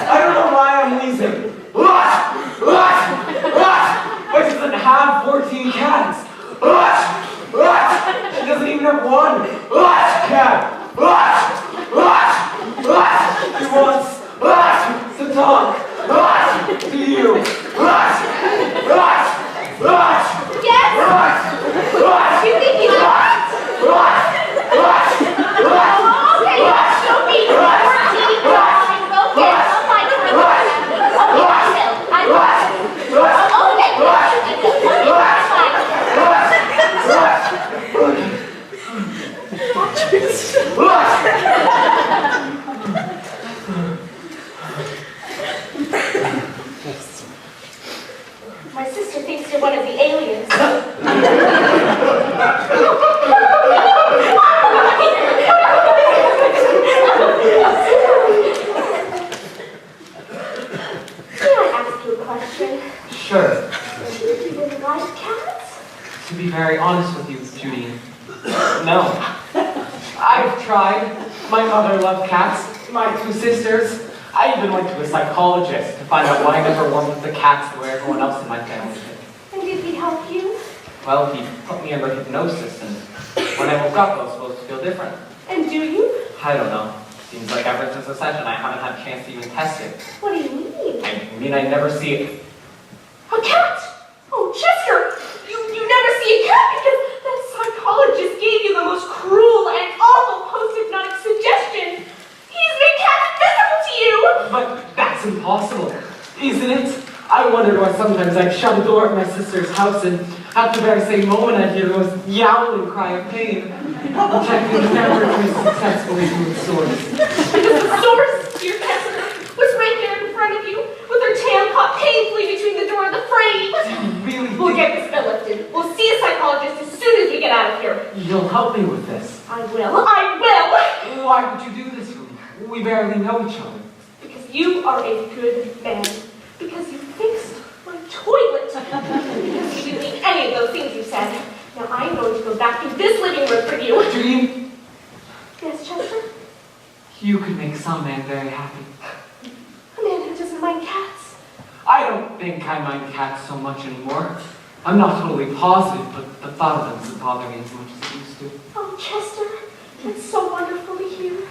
I don't know why I'm wheezing. But she doesn't have 14 cats. She doesn't even have one cat. She wants to talk to you. Yes? You think he's what? Okay, show me 14 drawings. Okay, I'll find you. Okay, I will. My sister thinks you're one of the aliens. Can I ask you a question? Sure. Do you really like cats? To be very honest with you, Judy, no. I've tried. My mother loved cats. My two sisters. I even went to a psychologist to find out why I never wanted the cats the way everyone else in my family did. And did he help you? Well, he put me under hypnosis, and when I woke up, I was supposed to feel different. And do you? I don't know. Seems like ever since the session, I haven't had a chance to even test it. What do you mean? I mean, I never see it. A cat? Oh, Chester! You never see a cat because that psychologist gave you the most cruel and awful post-hypnotic suggestion. He's made cats invisible to you! But that's impossible, isn't it? I wondered why sometimes I'd shut a door at my sister's house and at the very same moment I'd hear the most yowling cry of pain, which I could never trace successfully from the source. Because the source, dear Chester, was right there in front of you, with her tail caught painfully between the door and the frame. Really? We'll get this bill lifted. We'll see a psychologist as soon as we get out of here. You'll help me with this. I will. I will! Why would you do this for me? We barely know each other. Because you are a good man. Because you fixed my toilet. Because you didn't mean any of those things you said. Now I'm going to go back to this living room for you. Judy, Yes, Chester? you could make some man very happy. A man who doesn't mind cats. I don't think I mind cats so much anymore. I'm not totally positive, but the thought of them doesn't bother me as much as it used to. Oh, Chester, it's so wonderful to hear.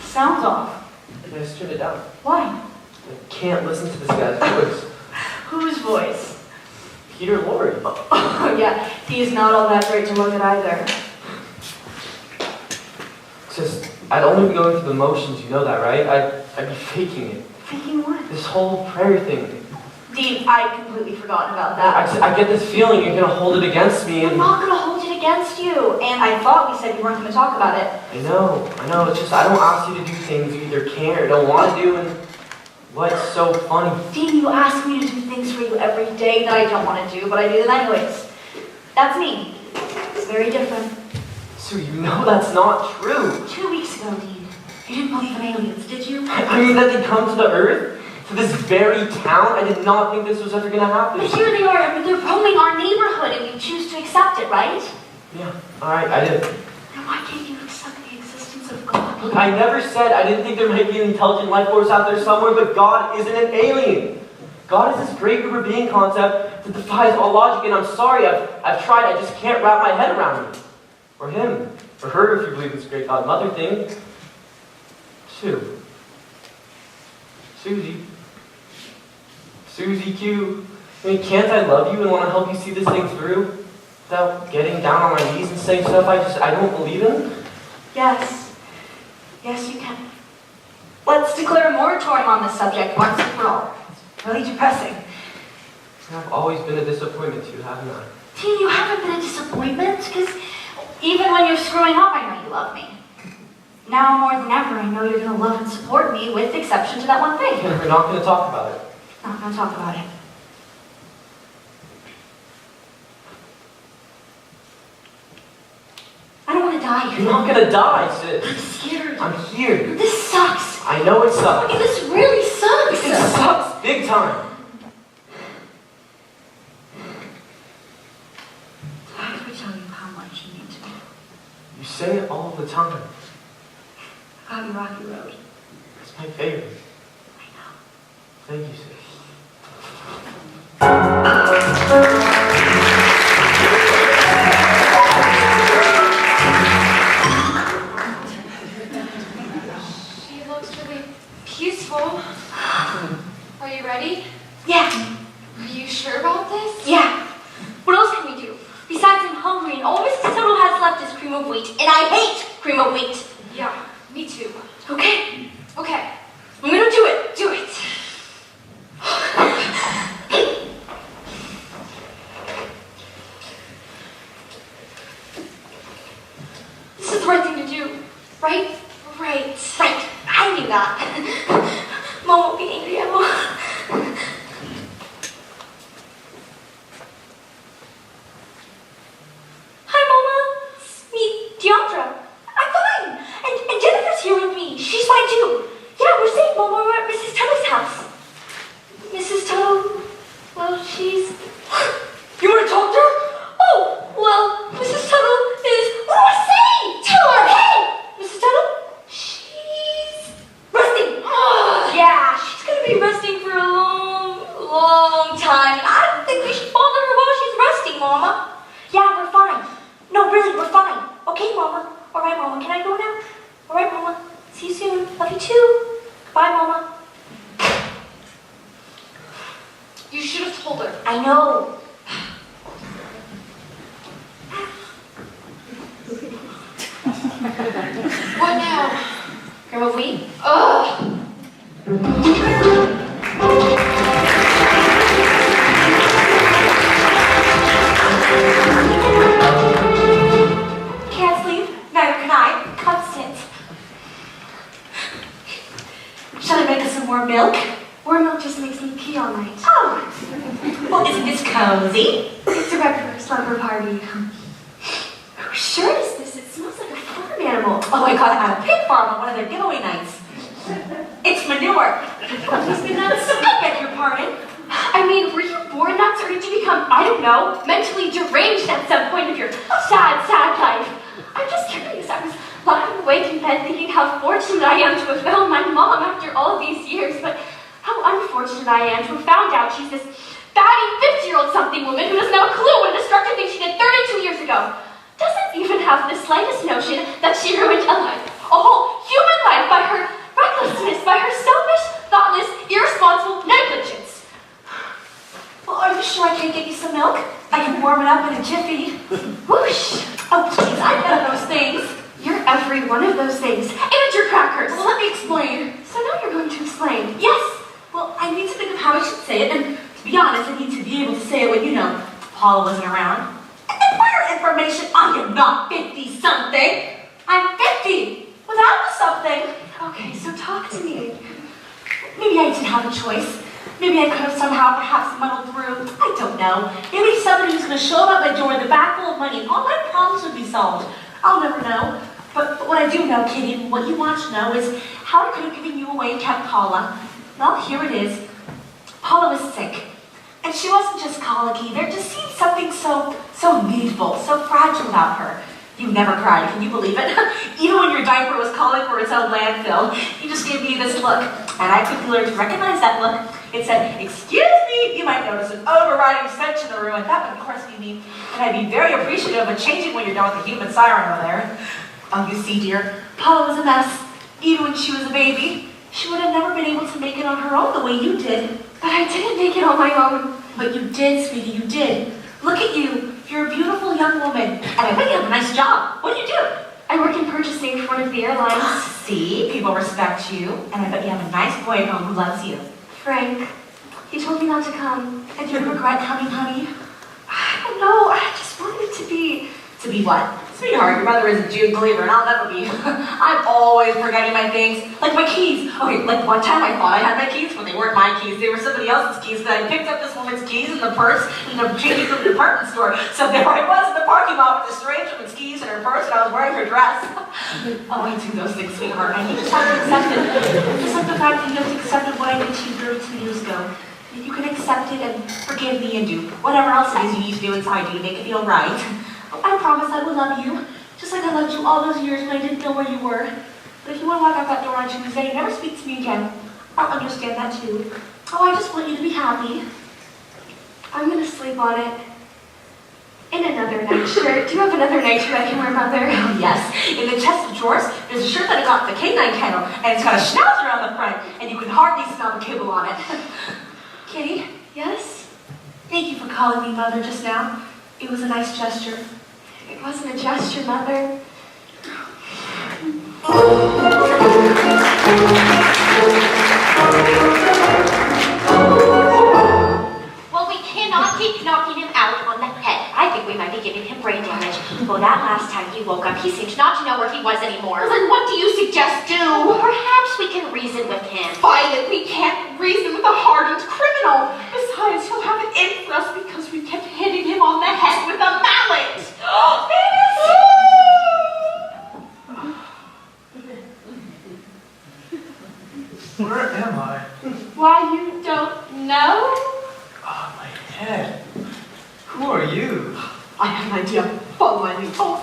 Sounds off. Just turn it down. Why? I can't listen to this guy's voice. Whose voice? Peter Lorre. Oh, yeah, he's not all that great to look at either. Just, I'd only be going through the motions, you know that, right? I'd be faking it. Faking what? This whole prayer thing. Dean, I'd completely forgotten about that. I get this feeling you're gonna hold it against me I'm and... not gonna hold it against you. And I thought we said we weren't gonna talk about it. I know. It's just I don't ask you to do things you either can't or don't want to do, and what's so funny? Dean, you ask me to do things for you every day that I don't want to do, but I do them anyways. That's me. very different. Sue, you know that's not true. 2 weeks ago, Dean, you didn't believe in aliens, did you? I mean, that they come to the Earth? To this very town? I did not think this was ever gonna happen. But here they are, I mean, they're roaming our neighborhood and you choose to accept it, right? Yeah, alright, I did. Then why can't you accept the existence of God? Look, I never said I didn't think there might be an intelligent life force out there somewhere, but God isn't an alien. God is this great group being concept that defies all logic, and I'm sorry, I've tried, I just can't wrap my head around it. Or him. Or her, if you believe this great godmother thing. Sue. Susie Q. I mean, can't I love you and want to help you see this thing through? Without getting down on my knees and saying stuff I don't believe in? Yes. Yes, you can. Let's declare a moratorium on this subject once and for all. It's really depressing. I've always been a disappointment to you, haven't I? Dean, you haven't been a disappointment, because even when you're screwing up, I know you love me. Now more than ever, I know you're going to love and support me, with the exception to that one thing. We're not going to talk about it. Not going to talk about it. I don't want to die. You're not going to die, sis. I'm scared. I'm here. This sucks. I know it sucks. This really sucks. It sucks big time. I have to tell you how much you mean to me. You say it all the time. Got you Rocky Road. It's my favorite. I know. Thank you, sis. She looks really peaceful. Are you ready? Yeah. Are you sure about this? Yeah. What else can we do? Besides, I'm hungry, and all Mrs. Tuttle has left is cream of wheat, and I hate cream of wheat. Yeah, me too. Okay. Okay. I'm gonna do it. Do it. This is the right thing to do, right? Right. Right. I knew that. Mom won't be angry at all. Hi, Mama. It's me, Deandra. I'm fine. And Jennifer's here with me. She's fine too. Yeah, we're safe, Mama. We're at Mrs. Tuttle's house. Mrs. Tuttle? Well, she's... You want to talk to her? Oh, well, Mrs. Tuttle is... What do I say? Tell her, hey! Mrs. Tuttle? She's... resting. Yeah, she's going to be resting for a long, long time. And I don't think we should bother her while she's resting, Mama. Yeah, we're fine. No, really, we're fine. Okay, Mama. All right, Mama. Can I go now? All right, Mama. See you soon. Love you too. Bye, Mama. You should have told her. I know. What now? Cream of wheat? Ugh. Can't sleep. Neither can I. Constant. Shall I make us some more milk? Warm milk just makes me pee all night. Oh. Well, isn't this cozy? It's a breakfast slumber party. Whose shirt is this? It smells like a farm animal. Oh, I got it at a pig farm on one of their giveaway nights. It's manure. These been nuts. I beg your pardon. I mean, were you born nuts or did you become, I don't know, mentally deranged at some point of your sad, sad life? I'm just curious. I was lying awake in bed thinking how fortunate I am to have found my mom after all these years, but how unfortunate I am to have found out she's this batty 50-year-old something woman who doesn't have a clue what a destructive thing she did 32 years ago. Doesn't even have the slightest notion that she ruined a life, a whole human life, by her recklessness, by her selfish, thoughtless, irresponsible negligence. Well, are you sure I can't get you some milk? I can warm it up in a jiffy. Whoosh! Oh, please, I've none of those things. You're every one of those things, and your crackers. Well, let me explain. So now you're going to explain. Yes. Well, I need to think of how I should say it, and to be honest, I need to be able to say it when, Paula wasn't around. And for your information, I am not 50-something. I'm 50, without the something. Okay, so talk to me. Maybe I didn't have a choice. Maybe I could have somehow perhaps muddled through. I don't know. Maybe some somebody who's going to show up at my door with a bag full of money and all my problems would be solved. I'll never know. But what I do know, Kitty, what you want to know is how I could have given you away and kept Paula. Well, here it is. Paula was sick. And she wasn't just colicky. There just seemed something so needful, so fragile about her. You never cried, can you believe it? Even when your diaper was calling for its own landfill, you just gave me this look. And I quickly learned to recognize that look. It said, "Excuse me," you might notice an overriding stench in the room, and that would of course be me. And I'd be very appreciative of changing when you're done with the human siren over there. Oh, you see, dear, Paula was a mess. Even when she was a baby, she would have never been able to make it on her own the way you did. But I didn't make it on my own. But you did, sweetie, you did. Look at you. You're a beautiful young woman. And I bet you have a nice job. What do you do? I work in purchasing for one of the airlines. See, people respect you. And I bet you have a nice boy at home who loves you. Frank, he told me not to come. And do you regret coming, honey? I don't know, I just wanted it to be... To be what? Sweetheart, your mother is a June believer, and I'll never be. I'm always forgetting my things. Like my keys. Okay, like one time I thought I had my keys, but they weren't my keys. They were somebody else's keys, but I picked up this woman's keys in the purse and ended up changing from the department store. So there I was in the parking lot with this strange woman's keys in her purse, and I was wearing her dress. Oh, I do those things, sweetheart. I just have to accept it. Just like the fact that you have accepted what I did to you 32 years ago. If you can accept it and forgive me and do whatever else it is you need to do inside you to make it feel right. I promise I will love you, just like I loved you all those years when I didn't know where you were. But if you want to walk out that door on Tuesday and never speak to me again, I'll understand that too. Oh, I just want you to be happy. I'm gonna sleep on it. In another nightshirt. Do you have another nightshirt I can wear, Mother? Oh, yes. In the chest of drawers, there's a shirt that I got at the canine kennel, and it's got a schnauzer on the front, and you can hardly smell the kibble on it. Kitty? Yes? Thank you for calling me Mother just now. It was a nice gesture. It wasn't a gesture, Mother. Well, we cannot keep knocking him out on the head. I think we might be giving him brain damage. Well, that last time he woke up, he seemed not to know where he was anymore. Then what do you suggest do? Perhaps we can reason with him. Violet, we can't reason with a hardened criminal. Besides, he'll have it in for us because we kept hitting him on the head with a mallet. Where am I? Why, you don't know? Oh, my head. Who are you? I have an idea. Follow my lead. Oh,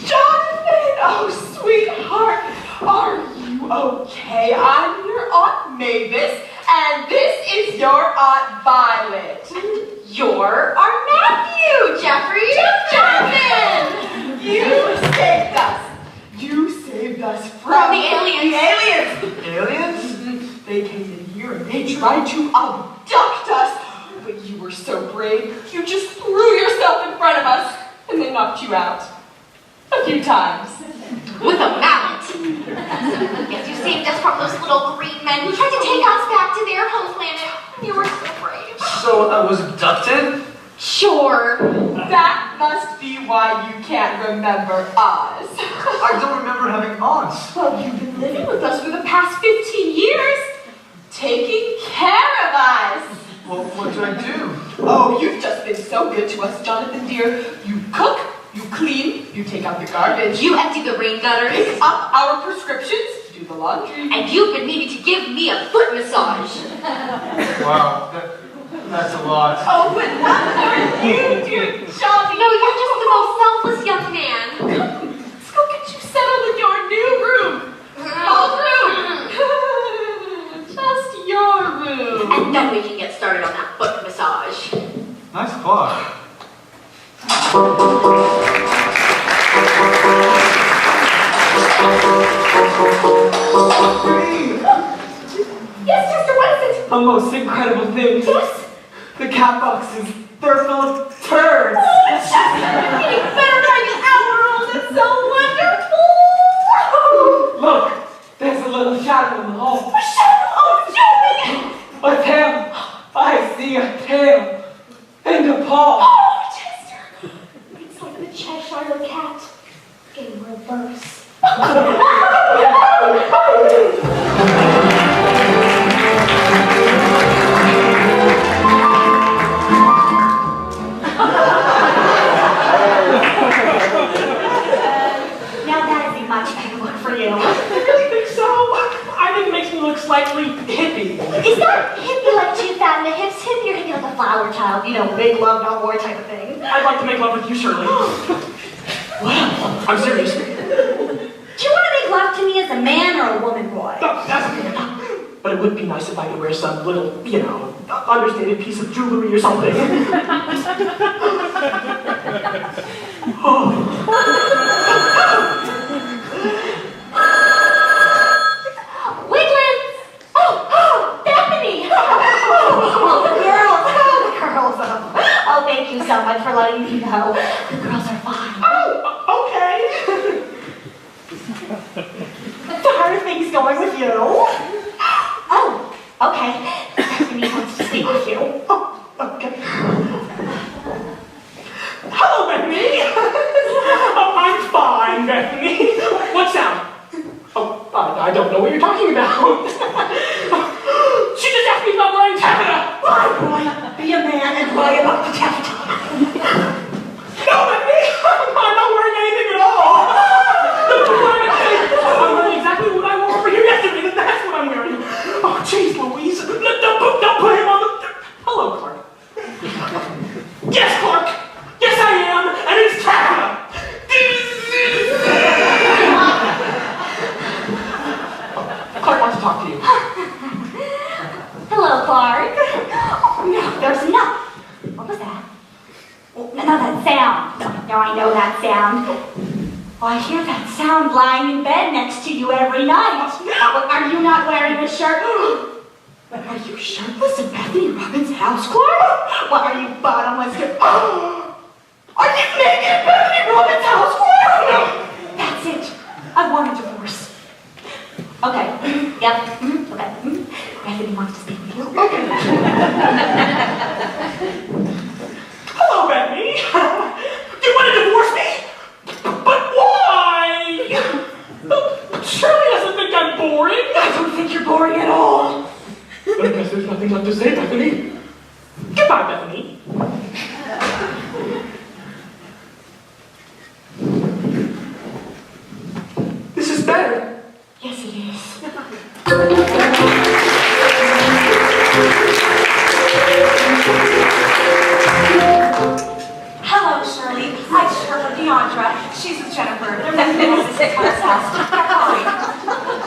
Jonathan! Oh, sweetheart. Are you okay? I'm your Aunt Mavis, and this is your Aunt Violet. And you're our nephew, Jeffrey. Jonathan! You saved us. You saved us from the aliens. The aliens. Aliens? They came in here and they tried to abduct us. But you were so brave. You just threw yourself in front of us, and they knocked you out. A few times. With a mallet. Yes, you saved us from those little green men who tried to take us back to their home planet. You were so brave. So I was abducted? Sure. That must be why you can't remember us. I don't remember having aunts. Well, you've been living with us for the past 15 years. Taking care of us. Well, what do I do? Oh, you've just been so good to us, Jonathan dear. You cook, you clean, you take out the garbage. You empty the rain gutters. Pick up our prescriptions, do the laundry. And you've been needing to give me a foot massage. Wow, that's a lot. Oh, but what are you doing, Johnny? No, you're just the most selfless young man. Come, let's go get you settled in your new room. Old room. Just your room. And then we can get started on that foot massage. Nice clock. Yes, sister, what is it? A most incredible thing. Yes. The cat boxes, they're full of turds. Oh, it's just getting better by the hour old. It's so wonderful. Look, there's a little shadow in the hall. A shadow. Oh, Joey. A tail. I see a tail. And a paw. Oh, Chester. It's like the Cheshire Cat in reverse. war child. You know, make love, not war type of thing. I'd like to make love with you, Shirley. Wow, I'm serious. Do you want to make love to me as a man or a woman, Roy? No, that's okay. But it would be nice if I could wear some little, you know, understated piece of jewelry or something. Wiglins! Oh, Bethany! Oh, the girls. Oh, thank you so much for letting me know. The girls are fine. Oh, okay. So how are things going with you? Oh, okay. Bethany wants to speak with you. Oh, okay. Hello, Bethany. Oh, I'm fine, Bethany. What sound? Oh, I don't know what you're talking about. She just asked me about playing taffeta. Why, Roy? Be a man and lie about the taffeta. No, Bethany. I'm not wearing anything at all. I'm wearing exactly what I wore over here yesterday. That's what I'm wearing. Oh, jeez, Louise. Don't put him on the... Hello, Clark. Yes, Clark. Yes, I am. And it's taffeta. Clark wants to talk to you. Hello, Clark. No, there's enough. What was that? No, that sound. No, I know that sound. Oh, I hear that sound lying in bed next to you every night. Are you not wearing a shirt? But are you shirtless in Bethany Robin's house, Clark? What, are you bottomless? Are you naked in Bethany Robin's house, Clark? That's it. I want a divorce. Okay. Yep. Okay. Bethany wants to speak with you. Okay. Hello, Bethany. You want to divorce me? But why? Shirley doesn't think I'm boring. I don't think you're boring at all. I guess there's nothing left to say, Bethany. Goodbye, Bethany. This is better. Yes, it is. Hello, Shirley. I just heard from Deandra. She's with Jennifer. They're at Mrs. Thomas' house. They're fine.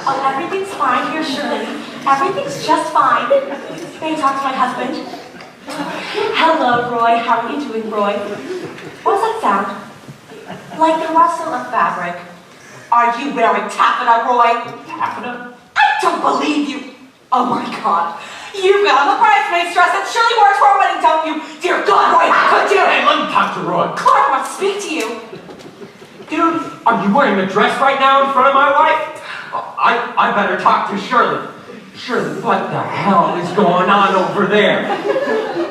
Oh, everything's fine here, Shirley. Everything's just fine. May I talk to my husband? Hello, Roy. How are you doing, Roy? What does that sound? Like the rustle of fabric. Are you wearing taffeta, Roy? Taffeta? I don't believe you. Oh my God. You've got on the bridesmaid's dress that Shirley wears for a wedding, don't you? Dear God, Roy, how could you? Hey, let me talk to Roy. Clark wants to speak to you. Dude, are you wearing a dress right now in front of my wife? I better talk to Shirley. Shirley, what the hell is going on over there?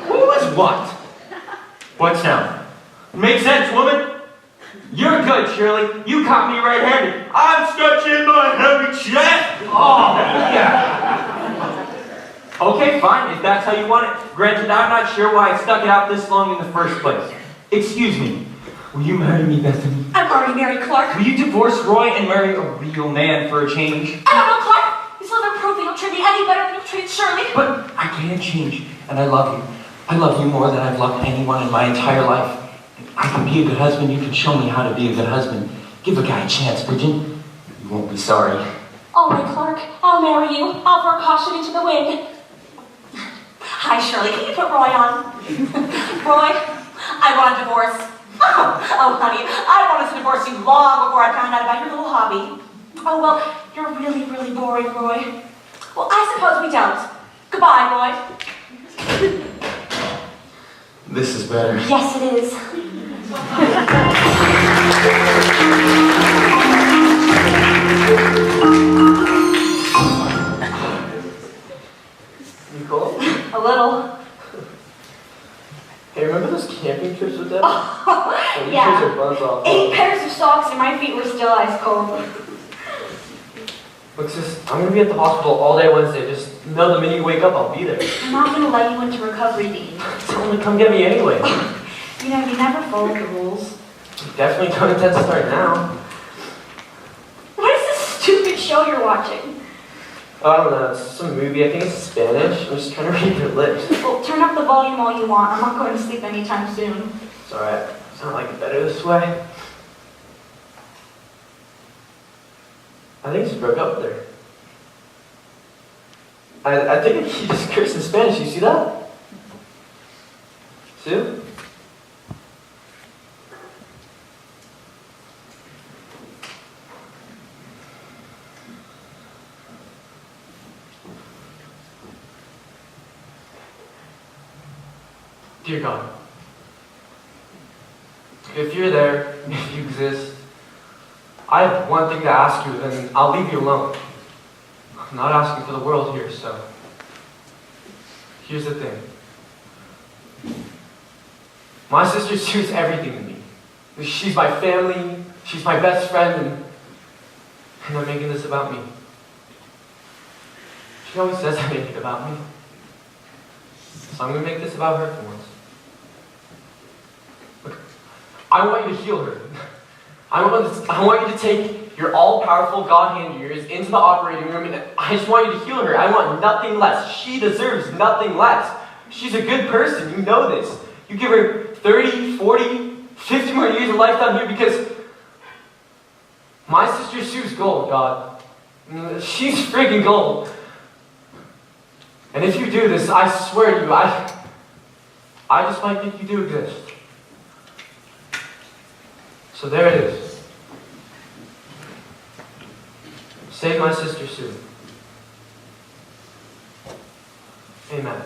What's what? What's now? Makes sense, woman? You're good, Shirley. You caught me red-handed. I'm stretching my heavy chest. Oh, yeah. Okay, fine, if that's how you want it. Granted, I'm not sure why I stuck it out this long in the first place. Excuse me. Will you marry me, Bethany? I'm already married, Clark. Will you divorce Roy and marry a real man for a change? I don't know, Clark. He's living proof he don't treat me any better than you treat Shirley. But I can change, and I love you. I love you more than I've loved anyone in my entire life. I can be a good husband. You can show me how to be a good husband. Give a guy a chance, would you? You won't be sorry. All right, Clark. I'll marry you. I'll throw caution into the wind. Hi, Shirley. Can you put Roy on? Roy, I want a divorce. Oh, honey, I wanted to divorce you long before I found out about your little hobby. Oh, well, you're really, really boring, Roy. Well, I suppose we don't. Goodbye, Roy. This is better. Yes, it is. You cold? A little. Hey, remember those camping trips with them? Oh, You yeah. guys are buzz off. 8 pairs of socks and my feet were still ice cold. Look, sis, I'm gonna be at the hospital all day Wednesday. Just know the minute you wake up, I'll be there. I'm not going to let you into recovery, Dean. Tell them to come get me anyway. You know, you never followed the rules. Definitely don't intend to start now. What is this stupid show you're watching? Oh, I don't know, it's some movie, I think it's Spanish. I'm just trying to read their lips. Well, turn up the volume all you want. I'm not going to sleep anytime soon. It's alright. It's not like it better this way. I think he just broke up there. I think he just cursed in Spanish. You see that? Sue? Dear God, if you're there, if you exist, I have one thing to ask you, and I'll leave you alone. I'm not asking for the world here, so here's the thing. My sister Sue's everything to me. She's my family, she's my best friend, and I'm making this about me. She always says I make it about me. So I'm going to make this about her for once. Look, I want you to heal her. I want you to take your all-powerful God hand of yours into the operating room, and I just want you to heal her. I want nothing less. She deserves nothing less. She's a good person. You know this. You give her 30, 40, 50 more years of life down here because my sister Sue's gold, God. She's friggin' gold. And if you do this, I swear to you, I just might think you do exist. So there it is. Save my sister Sue. Amen.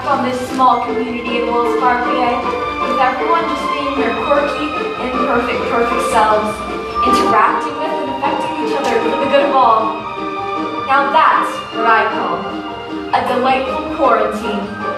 On this small community in Wills Park, PA, with everyone just being their quirky, perfect selves, interacting with and affecting each other for the good of all. Now that's what I call a delightful quarantine.